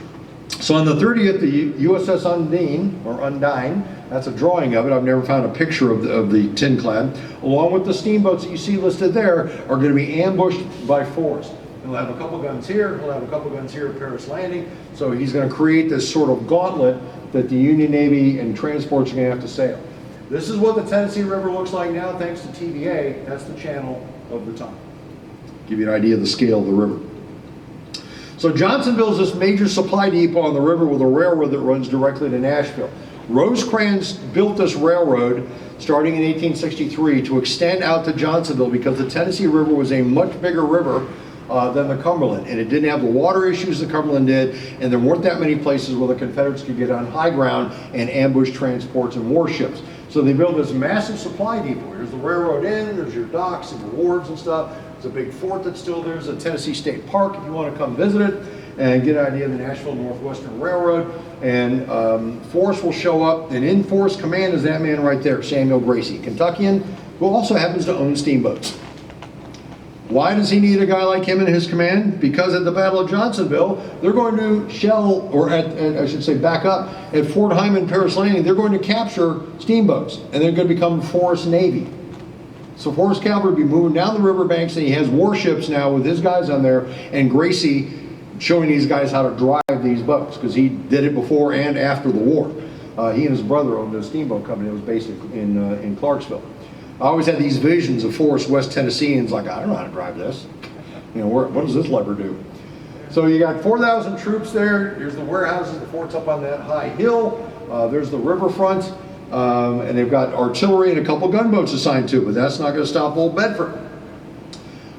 So on the 30th, the USS Undine, that's a drawing of it. I've never found a picture of the Tinclad, along with the steamboats that you see listed there, are going to be ambushed by Forrest. He'll have a couple guns here, he'll have a couple guns here at Paris Landing. So he's going to create this sort of gauntlet that the Union Navy and transports are going to have to sail. This is what the Tennessee River looks like now, thanks to TVA. That's the channel of the time. Give you an idea of the scale of the river. So Johnsonville is this major supply depot on the river with a railroad that runs directly to Nashville. Rosecrans built this railroad starting in 1863 to extend out to Johnsonville because the Tennessee River was a much bigger river than the Cumberland, and it didn't have the water issues the Cumberland did, and there weren't that many places where the Confederates could get on high ground and ambush transports and warships. So they built this massive supply depot. Here's the railroad in, there's your docks and your wharves and stuff. There's a big fort that's still there. There's a Tennessee State Park if you want to come visit it and get an idea of the Nashville Northwestern Railroad. And Forrest will show up, and in Forrest command is that man right there, Samuel Gracie, Kentuckian, who also happens to own steamboats. Why does he need a guy like him in his command? Because at the Battle of Johnsonville, they're going to shell, or I should say back up, at Fort Hyman, Paris Landing, they're going to capture steamboats, and they're going to become Forrest Navy. So Forrest Cavalry will be moving down the riverbanks, and he has warships now with his guys on there, and Gracie showing these guys how to drive these boats, because he did it before and after the war. He and his brother owned a steamboat company that was based in Clarksville. I always had these visions of Forrest, West Tennesseans, like, I don't know how to drive this. You know, what does this lever do? So you got 4,000 troops there. Here's the warehouses. The fort's up on that high hill. There's the riverfront. And they've got artillery and a couple gunboats assigned to it, but that's not going to stop Old Bedford.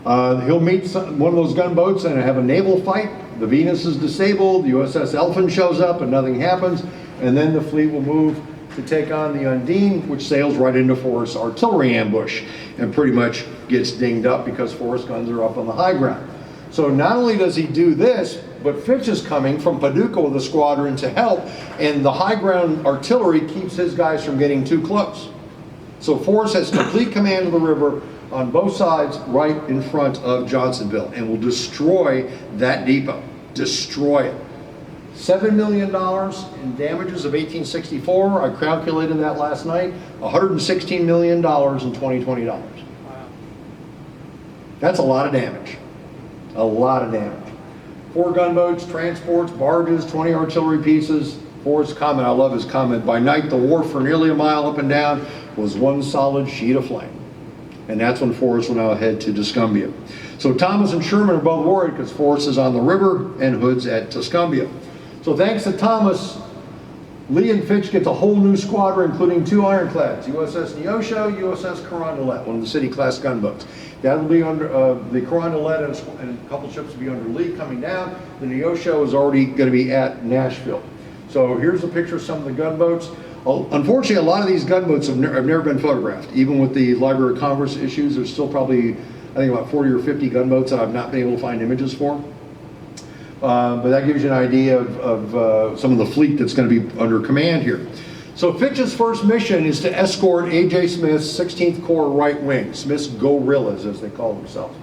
He'll meet one of those gunboats and have a naval fight. The Venus is disabled. The USS Elfin shows up and nothing happens. And then the fleet will move to take on the Undine, which sails right into Forrest's artillery ambush and pretty much gets dinged up because Forrest's guns are up on the high ground. So not only does he do this, but Fitch is coming from Paducah with a squadron to help, and the high ground artillery keeps his guys from getting too close. So Forrest has complete command of the river on both sides right in front of Johnsonville and will destroy that depot. Destroy it. $7 million in damages of 1864. I calculated that last night. $116 million in 2020 dollars. Wow. That's a lot of damage. A lot of damage. 4 gunboats, transports, barges, 20 artillery pieces. Forrest's comment, I love his comment, by night the wharf for nearly a mile up and down was one solid sheet of flame. And that's when Forrest will now head to Tuscumbia. So Thomas and Sherman are both worried because Forrest is on the river and Hood's at Tuscumbia. So thanks to Thomas, Lee and Fitch get a whole new squadron, including 2 ironclads, USS Neosho, USS Carondelet, one of the City-class gunboats. That'll be under, the Carondelet and a couple ships will be under Lee coming down. The Neosho is already going to be at Nashville. So here's a picture of some of the gunboats. Unfortunately, a lot of these gunboats have never been photographed. Even with the Library of Congress issues, there's still probably, I think, about 40 or 50 gunboats that I've not been able to find images for. But that gives you an idea of some of the fleet that's going to be under command here. So Fitch's first mission is to escort A.J. Smith's 16th Corps right wing, Smith's guerrillas as they call themselves.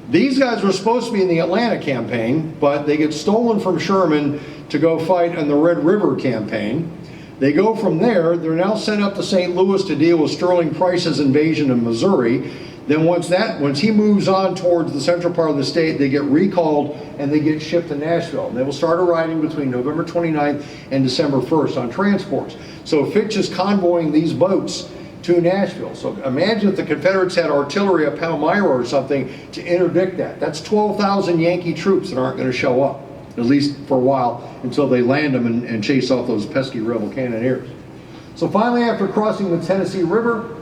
These guys were supposed to be in the Atlanta campaign, but they get stolen from Sherman to go fight in the Red River campaign. They go from there, they're now sent up to St. Louis to deal with Sterling Price's invasion of Missouri. Then once he moves on towards the central part of the state, they get recalled and they get shipped to Nashville. And they will start arriving between November 29th and December 1st on transports. So Fitch is convoying these boats to Nashville. So imagine if the Confederates had artillery at Palmyra or something to interdict that. That's 12,000 Yankee troops that aren't going to show up. at least for a while, until they land them and chase off those pesky rebel cannoneers. So finally, after crossing the Tennessee River,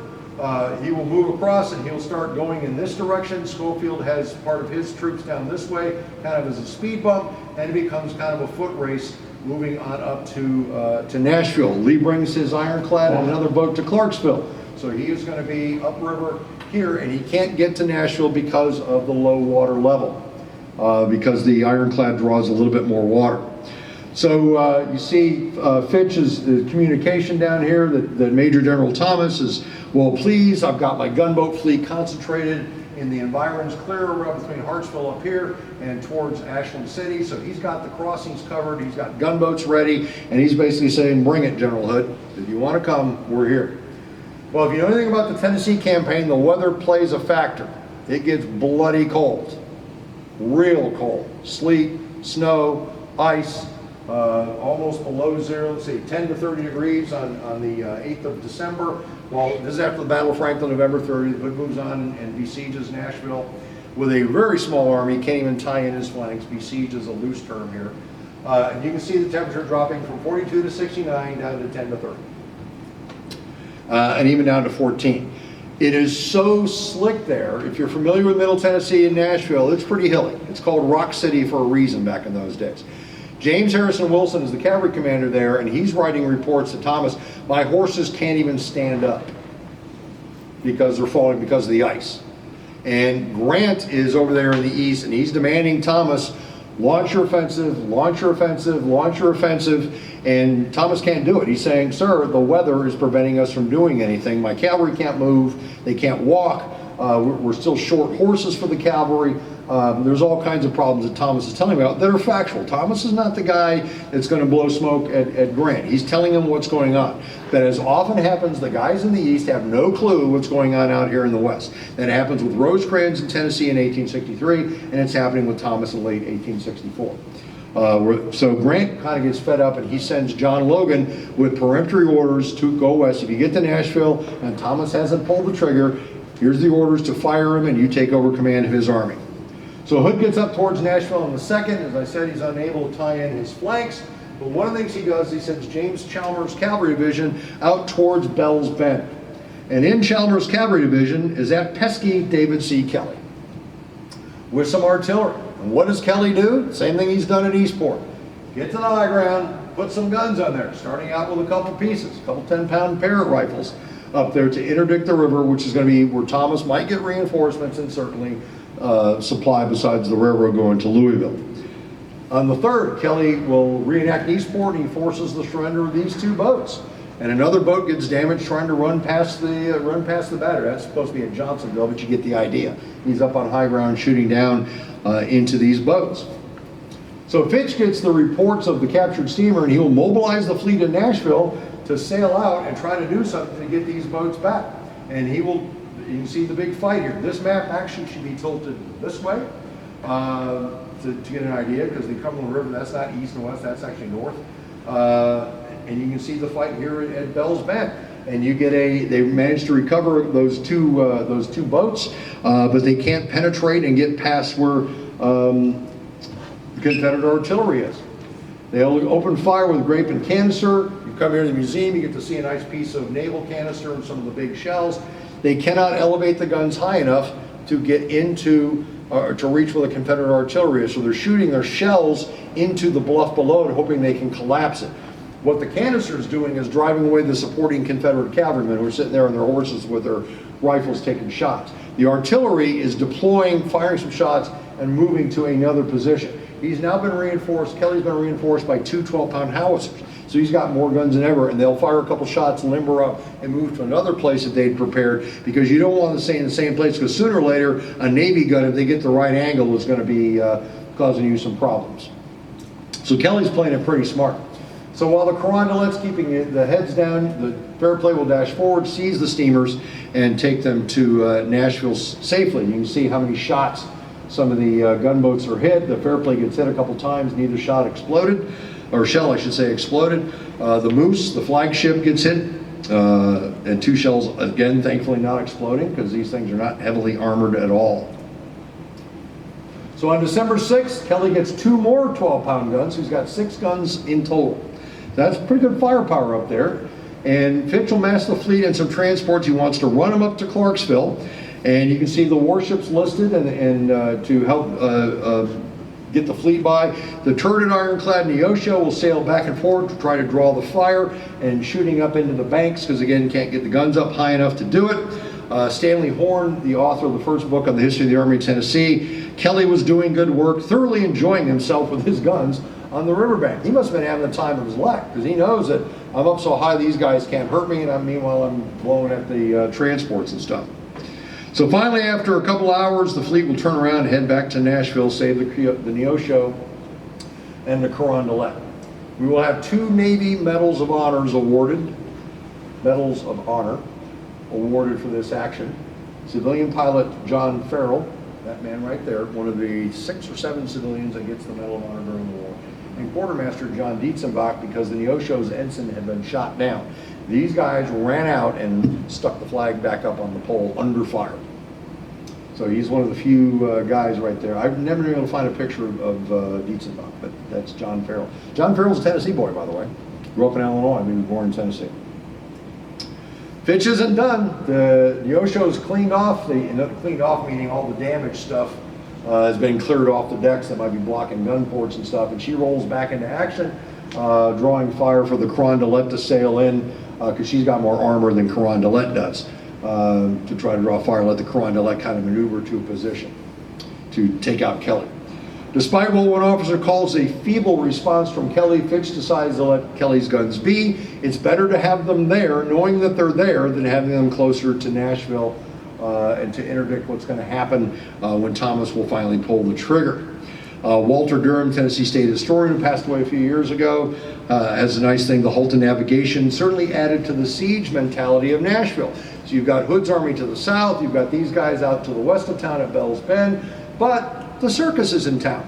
he will move across and he'll start going in this direction. Schofield has part of his troops down this way, kind of as a speed bump, and it becomes kind of a foot race moving on up to Nashville. Lee brings his ironclad and another boat to Clarksville. So he is going to be upriver here, and he can't get to Nashville because of the low water level, because the ironclad draws a little bit more water. So you see Fitch's communication down here that Major General Thomas is well pleased. I've got my gunboat fleet concentrated in the environs clear up between Hartsville up here and towards Ashland City. So he's got the crossings covered, he's got gunboats ready, and he's basically saying, bring it, General Hood. If you want to come, we're here. Well, if you know anything about the Tennessee campaign, the weather plays a factor. It gets bloody cold, real cold. Sleet, snow, ice, almost below zero, let's see, 10 to 30 degrees on the 8th of December. Well, this is after the Battle of Franklin, November 30th. Hood moves on and besieges Nashville with a very small army, can't even tie in his flanks. Besiege is a loose term here. And you can see the temperature dropping from 42 to 69 down to 10 to 30. And even down to 14. It is so slick there. If you're familiar with Middle Tennessee and Nashville, it's pretty hilly. It's called Rock City for a reason back in those days. James Harrison Wilson is the cavalry commander there, and he's writing reports to Thomas, my horses can't even stand up because they're falling because of the ice. And Grant is over there in the east, and he's demanding Thomas, launch your offensive, launch your offensive, launch your offensive, and Thomas can't do it. He's saying, sir, the weather is preventing us from doing anything. My cavalry can't move, they can't walk, we're still short horses for the cavalry. There's all kinds of problems that Thomas is telling me about that are factual. Thomas is not the guy that's going to blow smoke at Grant. He's telling him what's going on. But as often happens, the guys in the east have no clue what's going on out here in the west. That happens with Rosecrans in Tennessee in 1863, and it's happening with Thomas in late 1864. So Grant kind of gets fed up, and he sends John Logan with peremptory orders to go west. If you get to Nashville and Thomas hasn't pulled the trigger, here's the orders to fire him, and you take over command of his army. So Hood gets up towards Nashville on the 2nd. As I said, he's unable to tie in his flanks. But one of the things he does, he sends James Chalmers' Cavalry Division out towards Bell's Bend. And in Chalmers' Cavalry Division is that pesky David C. Kelly with some artillery. And what does Kelly do? Same thing he's done at Eastport. Get to the high ground, put some guns on there, starting out with a couple pieces, a couple 10-pound Parrott rifles up there to interdict the river, which is going to be where Thomas might get reinforcements and certainly supply besides the railroad going to Louisville. On the 3rd, Kelly will reenact Eastport, and he forces the surrender of these 2 boats. And another boat gets damaged trying to run past the battery. That's supposed to be at Johnsonville, but you get the idea. He's up on high ground shooting down into these boats. So Fitch gets the reports of the captured steamer, and he will mobilize the fleet in Nashville to sail out and try to do something to get these boats back. And he will, you can see the big fight here. This map actually should be tilted this way to get an idea, because the Cumberland River, that's not east and west, that's actually north. And you can see the fight here at Bell's Bend. And you get they managed to recover those two boats, but they can't penetrate and get past where Confederate artillery is. They'll open fire with grape and canister. You come here to the museum, you get to see a nice piece of naval canister and some of the big shells. They cannot elevate the guns high enough to get into, to reach where the Confederate artillery is. So they're shooting their shells into the bluff below and hoping they can collapse it. What the canister is doing is driving away the supporting Confederate cavalrymen who are sitting there on their horses with their rifles taking shots. The artillery is deploying, firing some shots, and moving to another position. He's now been reinforced, Kelly's been reinforced by 2 12-pound howitzers. So he's got more guns than ever, and they'll fire a couple shots, limber up, and move to another place that they'd prepared, because you don't want to stay in the same place, because sooner or later, a Navy gun, if they get the right angle, is going to be causing you some problems. So Kelly's playing it pretty smart. So while the Carondelet's keeping the heads down, the Fairplay will dash forward, seize the steamers, and take them to Nashville safely. You can see how many shots some of the gunboats are hit. The Fairplay gets hit a couple times, neither shot exploded, or shell I should say exploded. The Moose, the flagship, gets hit, and 2 shells, again, thankfully not exploding, because these things are not heavily armored at all. So on December 6th, Kelly gets 2 more 12-pound guns. He's got 6 guns in total. That's pretty good firepower up there. And Fitch will mass the fleet and some transports. He wants to run them up to Clarksville. And you can see the warships listed and to help get the fleet by. The turreted ironclad Neosho will sail back and forth to try to draw the fire and shooting up into the banks because, again, can't get the guns up high enough to do it. Stanley Horn, the author of the first book on the history of the Army of Tennessee, Kelly was doing good work, thoroughly enjoying himself with his guns on the riverbank. He must have been having the time of his life because he knows that I'm up so high these guys can't hurt me, and meanwhile I'm blowing at the transports and stuff. So finally, after a couple hours, the fleet will turn around and head back to Nashville, save the Neosho and the Carondelet. We will have 2 Navy Medals of Honor awarded for this action. Civilian pilot John Farrell, that man right there, one of the 6 or 7 civilians that gets the Medal of Honor during the war. And Quartermaster John Dietzenbach, because the Neosho's ensign had been shot down. These guys ran out and stuck the flag back up on the pole under fire. So he's one of the few guys right there. I've never been able to find a picture of Dietzenbach, but that's John Farrell. John Farrell's a Tennessee boy, by the way. Grew up in Illinois, he was born in Tennessee. Fitch isn't done. The Neosho's cleaned off. Cleaned off meaning all the damaged stuff has been cleared off the decks that might be blocking gun ports and stuff, and she rolls back into action, drawing fire for the Carondelet to sail in, because she's got more armor than Carondelet does, to try to draw fire, let the Carondelet kind of maneuver to a position to take out Kelly. Despite what one officer calls a feeble response from Kelly, Fitch decides to let Kelly's guns be. It's better to have them there, knowing that they're there, than having them closer to Nashville and to interdict what's going to happen when Thomas will finally pull the trigger. Walter Durham, Tennessee State historian, who passed away a few years ago, has a nice thing. The Halton navigation certainly added to the siege mentality of Nashville. So you've got Hood's army to the south, you've got these guys out to the west of town at Bell's Bend, but the circus is in town.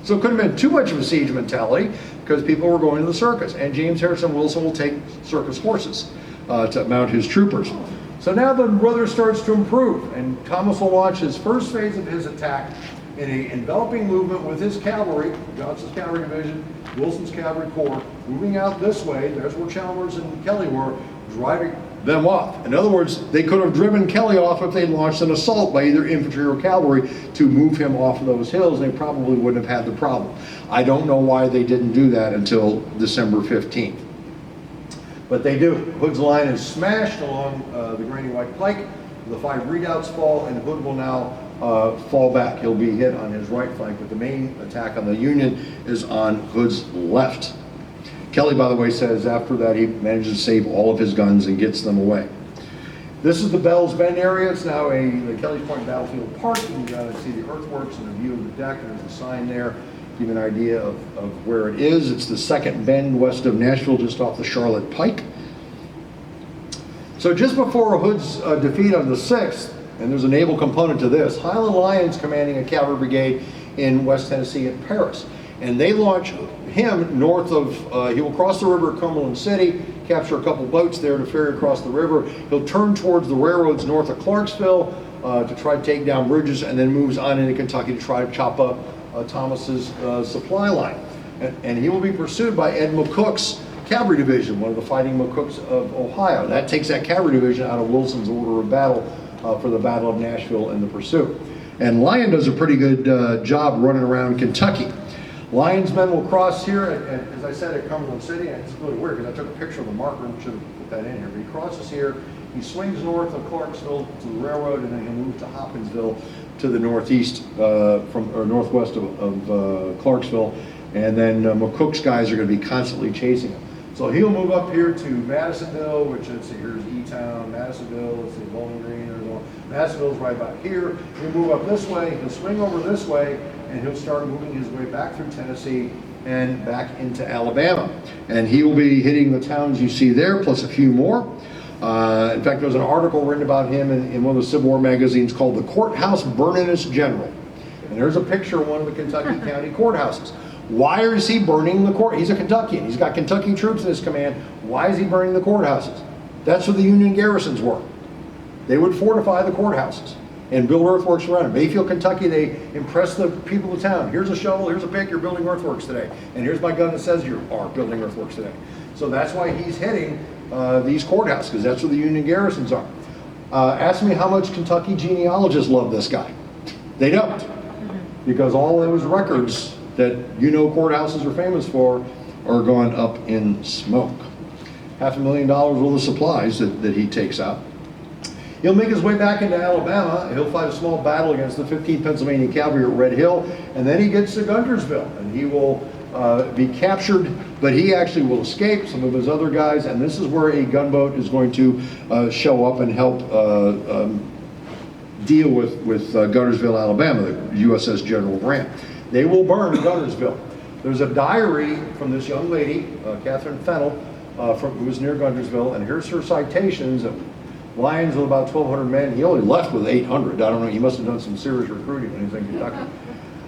So it couldn't have been too much of a siege mentality because people were going to the circus. And James Harrison Wilson will take circus horses to mount his troopers. So now the weather starts to improve, and Thomas will launch his first phase of his attack in an enveloping movement with his cavalry, Johnson's cavalry division, Wilson's cavalry corps, moving out this way. There's where Chalmers and Kelly were, driving them off. In other words, they could have driven Kelly off if they launched an assault by either infantry or cavalry to move him off of those hills. They probably wouldn't have had the problem. I don't know why they didn't do that until December 15th. But they do. Hood's line is smashed along the Granny White Pike. The 5 redoubts fall, and Hood will now fall back. He'll be hit on his right flank, but the main attack on the Union is on Hood's left. Kelly, by the way, says after that he manages to save all of his guns and gets them away. This is the Bell's Bend area. It's now the Kelly's Point Battlefield Park. You can see the earthworks and a view of the deck. There's a sign there. Give you an idea of where it is. It's the second bend west of Nashville, just off the Charlotte Pike. So just before Hood's defeat on the 6th, and there's a naval component to this, Highland Lions commanding a cavalry brigade in West Tennessee at Paris. And they launch him north of, he will cross the river at Cumberland City, capture a couple boats there to ferry across the river. He'll turn towards the railroads north of Clarksville to try to take down bridges, and then moves on into Kentucky to try to chop up Thomas's supply line. And he will be pursued by Ed McCook's cavalry division, one of the fighting McCooks of Ohio. That takes that cavalry division out of Wilson's order of battle for the Battle of Nashville in the pursuit. And Lyon does a pretty good job running around Kentucky. Lyon's men will cross here, as I said, at Cumberland City. And it's really weird because I took a picture of the marker and should have put that in here. But he crosses here, he swings north of Clarksville to the railroad, and then he'll move to Hopkinsville to the northeast or northwest of Clarksville. And then McCook's guys are going to be constantly chasing him. So he'll move up here to Madisonville, which let's see, here's E-Town, Madisonville, let's see, Bowling Green, Madisonville's right about here. He'll move up this way, he'll swing over this way, and he'll start moving his way back through Tennessee and back into Alabama. And he will be hitting the towns you see there, plus a few more. In fact, there's an article written about him in one of the Civil War magazines called The Courthouse Burnin'est General. And there's a picture of one of the Kentucky county courthouses. Why is he burning the court? He's a Kentuckian. He's got Kentucky troops in his command. Why is he burning the courthouses? That's what the Union garrisons were. They would fortify the courthouses. and build earthworks around it. Mayfield, Kentucky, they impress the people of the town. Here's a shovel, here's a pick, you're building earthworks today. And here's my gun that says you are building earthworks today. So that's why he's hitting these courthouses, because that's where the Union garrisons are. Ask me how much Kentucky genealogists love this guy. They don't. Because all those records that courthouses are famous for are gone up in smoke. $500,000 worth of supplies that he takes out. He'll make his way back into Alabama. He'll fight a small battle against the 15th Pennsylvania Cavalry at Red Hill, and then he gets to Gunnersville, and he will be captured, but he actually will escape some of his other guys, and this is where a gunboat is going to show up and help deal with Gunnersville, Alabama, the USS General Grant. They will burn Gunnersville. There's a diary from this young lady, Catherine Fennell, who was near Gunnersville, and here's her citations. Lions with about 1,200 men. He only left with 800. I don't know. He must have done some serious recruiting when he was in Kentucky.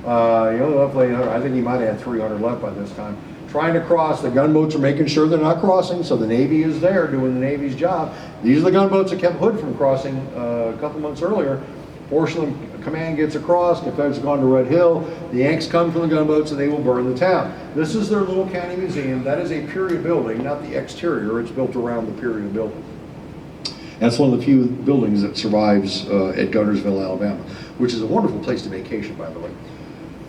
He only left with 800. I think he might have had 300 left by this time. Trying to cross. The gunboats are making sure they're not crossing, so the Navy is there doing the Navy's job. These are the gunboats that kept Hood from crossing a couple months earlier. Portland Command gets across. Confederates have gone to Red Hill. The Yanks come from the gunboats and they will burn the town. This is their little county museum. That is a period building, not the exterior. It's built around the period building. That's one of the few buildings that survives at Gunnersville, Alabama, which is a wonderful place to vacation, by the way.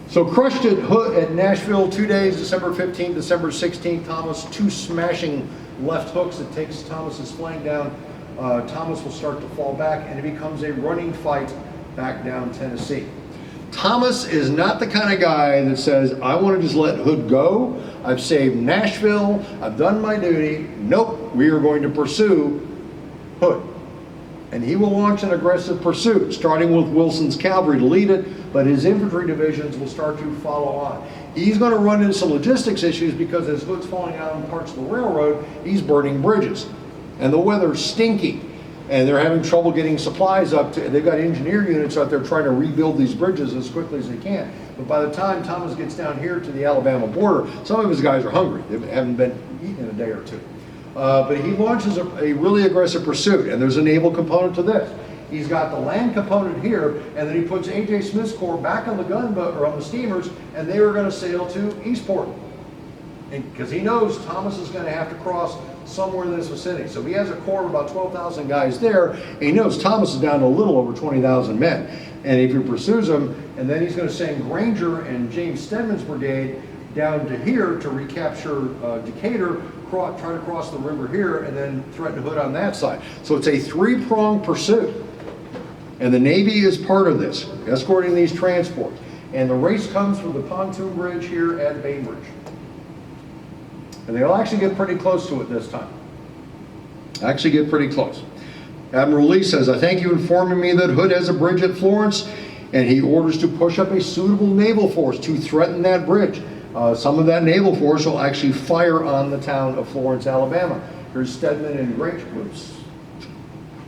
So crushed at Nashville, 2 days, December 15th, December 16th. Thomas, 2 smashing left hooks that takes Thomas's flank down. Thomas will start to fall back, and it becomes a running fight back down Tennessee. Thomas is not the kind of guy that says, I want to just let Hood go. I've saved Nashville. I've done my duty. Nope, we are going to pursue Hood. And he will launch an aggressive pursuit, starting with Wilson's cavalry to lead it, but his infantry divisions will start to follow on. He's going to run into some logistics issues because as Hood's falling out on parts of the railroad, he's burning bridges. And the weather's stinky, and they're having trouble getting supplies up to, they've got engineer units out there trying to rebuild these bridges as quickly as they can. But by the time Thomas gets down here to the Alabama border, some of his guys are hungry. They haven't been eaten in a day or two. But he launches a really aggressive pursuit, and there's a naval component to this. He's got the land component here, and then he puts A.J. Smith's corps back on the gunboat or on the steamers, and they were going to sail to Eastport. Because he knows Thomas is going to have to cross somewhere in this vicinity. So he has a corps of about 12,000 guys there, and he knows Thomas is down to a little over 20,000 men. And if he pursues them, and then he's going to send Granger and James Stedman's brigade down to here to recapture Decayer, try to cross the river here, and then threaten Hood on that side. So it's a 3-pronged pursuit. And the Navy is part of this, escorting these transports. And the race comes from the pontoon bridge here at Bainbridge. And they'll actually get pretty close to it this time. Actually get pretty close. Admiral Lee says, I thank you for informing me that Hood has a bridge at Florence, and he orders to push up a suitable naval force to threaten that bridge. Some of that naval force will actually fire on the town of Florence, Alabama. Here's Stedman and Granger. Whoops.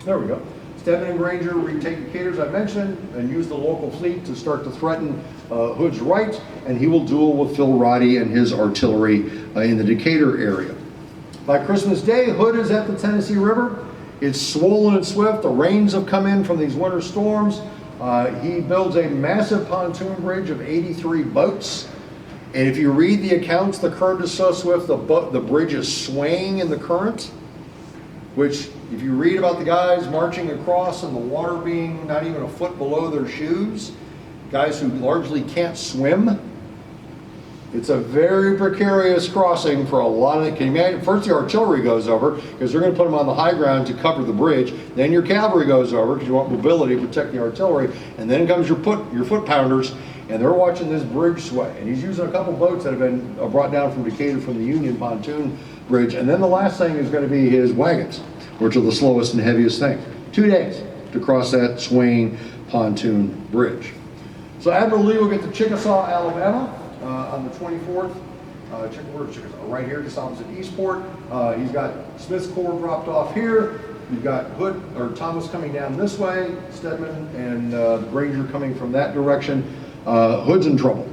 There we go. Stedman and Granger retake Decatur, as I mentioned, and use the local fleet to start to threaten Hood's right, and he will duel with Phil Roddy and his artillery in the Decatur area. By Christmas Day, Hood is at the Tennessee River. It's swollen and swift. The rains have come in from these winter storms. He builds a massive pontoon bridge of 83 boats. And if you read the accounts, the current is so swift, the bridge is swaying in the current, which if you read about the guys marching across and the water being not even a foot below their shoes, guys who largely can't swim, it's a very precarious crossing for a lot of, can you imagine, first the artillery goes over, because they're going to put them on the high ground to cover the bridge, then your cavalry goes over, because you want mobility to protect the artillery, and then comes your foot pounders, and they're watching this bridge sway. And he's using a couple boats that have been brought down from Decatur from the Union pontoon bridge, and then the last thing is going to be his wagons, which are the slowest and heaviest things. 2 days to cross that swaying pontoon bridge. So Admiral Lee will get to Chickasaw, Alabama on the 24th. Chickasaw, right here, just opposite Eastport. He's got Smith's corps dropped off here. You've got Hood or Thomas coming down this way, Stedman and Granger coming from that direction. Hood's in trouble.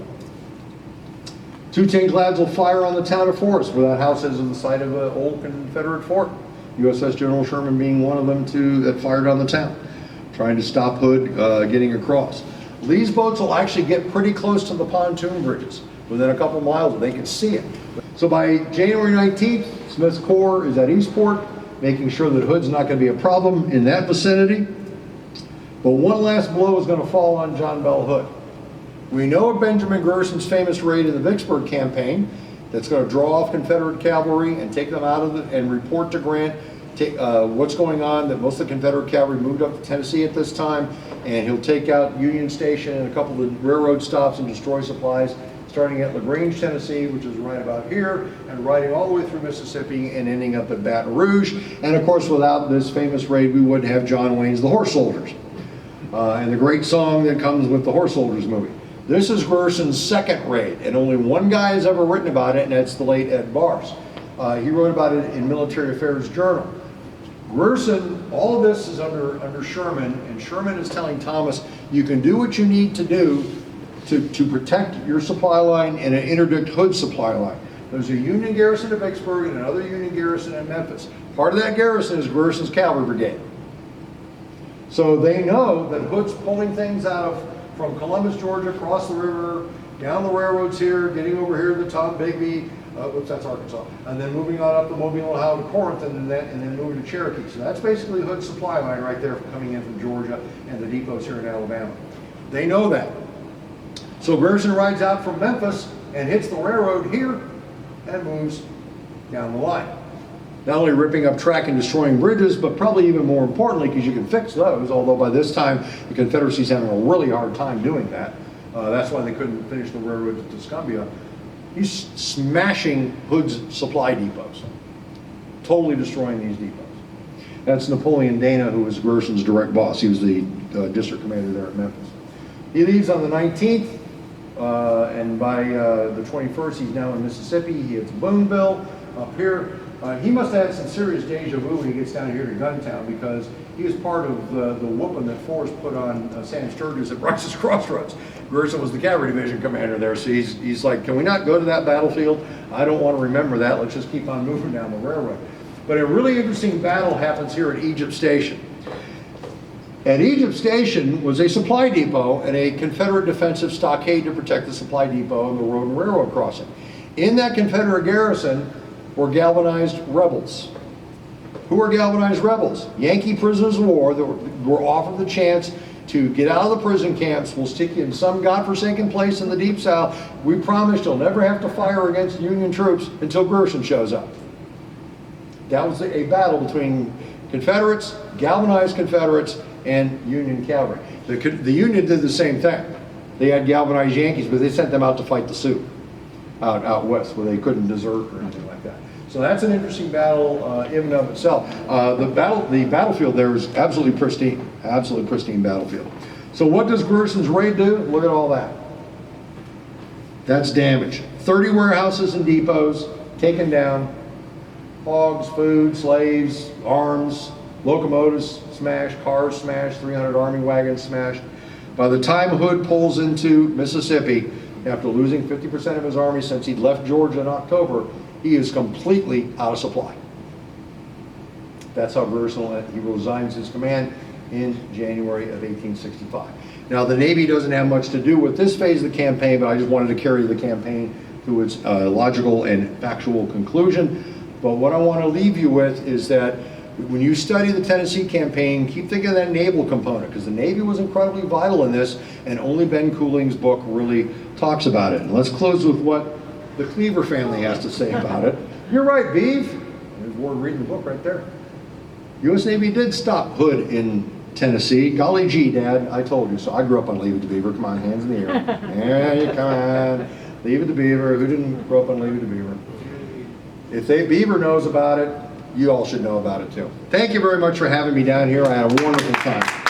2 Tinclads will fire on the town of Forest, where that house is in the site of an old Confederate fort. USS General Sherman being one of them that fired on the town. trying to stop Hood getting across. Lee's boats will actually get pretty close to the pontoon bridges, within a couple miles, they can see it. So by January 19th, Smith's Corps is at Eastport, making sure that Hood's not going to be a problem in that vicinity. But one last blow is going to fall on John Bell Hood. We know of Benjamin Gerson's famous raid in the Vicksburg campaign that's going to draw off Confederate cavalry and take them out of and report to Grant what's going on, that most of the Confederate cavalry moved up to Tennessee at this time, and he'll take out Union Station and a couple of the railroad stops and destroy supplies, starting at LaGrange, Tennessee, which is right about here, and riding all the way through Mississippi and ending up at Baton Rouge. And of course, without this famous raid, we wouldn't have John Wayne's The Horse Soldiers, and the great song that comes with the Horse Soldiers movie. This is Gerson's second raid, and only one guy has ever written about it, and that's the late Ed Bars. He wrote about it in Military Affairs Journal. Gerson, all of this is under Sherman, and Sherman is telling Thomas, you can do what you need to do to protect your supply line and interdict Hood's supply line. There's a Union garrison at Vicksburg and another Union garrison at Memphis. Part of that garrison is Gerson's cavalry brigade. So they know that Hood's pulling things out from Columbus, Georgia, across the river, down the railroads here, getting over here to Tom Bigby, that's Arkansas, and then moving on up the Mobile, Ohio to Corinth, and then moving to Cherokee. So that's basically Hood's supply line right there coming in from Georgia and the depots here in Alabama. They know that. So Gerson rides out from Memphis and hits the railroad here and moves down the line. Not only ripping up track and destroying bridges, but probably even more importantly, because you can fix those, although by this time the Confederacy's having a really hard time doing that. That's why they couldn't finish the railroad to Tuscumbia. He's smashing Hood's supply depots, totally destroying these depots. That's Napoleon Dana, who was Gerson's direct boss. He was the district commander there at Memphis. He leaves on the 19th, and by the 21st, he's now in Mississippi. He hits Boonville up here. He must have had some serious deja vu when he gets down here to Guntown, because he was part of the whooping that Forrest put on Sam Sturgis at Rice's Crossroads. Gerson was the cavalry division commander there, so he's like, can we not go to that battlefield? I don't want to remember that. Let's just keep on moving down the railroad. But a really interesting battle happens here at Egypt Station. At Egypt Station was a supply depot and a Confederate defensive stockade to protect the supply depot and the road and railroad crossing. In that Confederate garrison were galvanized rebels. Who are galvanized rebels? Yankee prisoners of war that were offered the chance to get out of the prison camps. We'll stick you in some godforsaken place in the Deep South. We promise you'll never have to fire against Union troops until Gerson shows up. That was a battle between Confederates, galvanized Confederates, and Union cavalry. The Union did the same thing. They had galvanized Yankees, but they sent them out to fight the Sioux out west, where they couldn't desert or anything like that. So that's an interesting battle in and of itself. The battlefield there is absolutely pristine battlefield. So what does Gerson's raid do? Look at all that. That's damage. 30 warehouses and depots taken down. Hogs, food, slaves, arms, locomotives smashed, cars smashed, 300 army wagons smashed. By the time Hood pulls into Mississippi, after losing 50% of his army since he'd left Georgia in October, he is completely out of supply. That's how Gerson, he resigns his command in January of 1865. Now the Navy doesn't have much to do with this phase of the campaign, but I just wanted to carry the campaign to its logical and factual conclusion. But what I want to leave you with is that when you study the Tennessee campaign, keep thinking of that naval component, because the Navy was incredibly vital in this, and only Ben Cooling's book really talks about it. And let's close with what the Cleaver family has to say about it. You're right, Beeve. There's Ward reading the book right there. U.S. Navy did stop Hood in Tennessee. Golly gee, Dad, I told you so. I grew up on Leave It to Beaver. Come on, hands in the air. There you come on. Leave It to Beaver. Who didn't grow up on Leave It to Beaver? If Beaver knows about it, you all should know about it too. Thank you very much for having me down here. I had a wonderful time.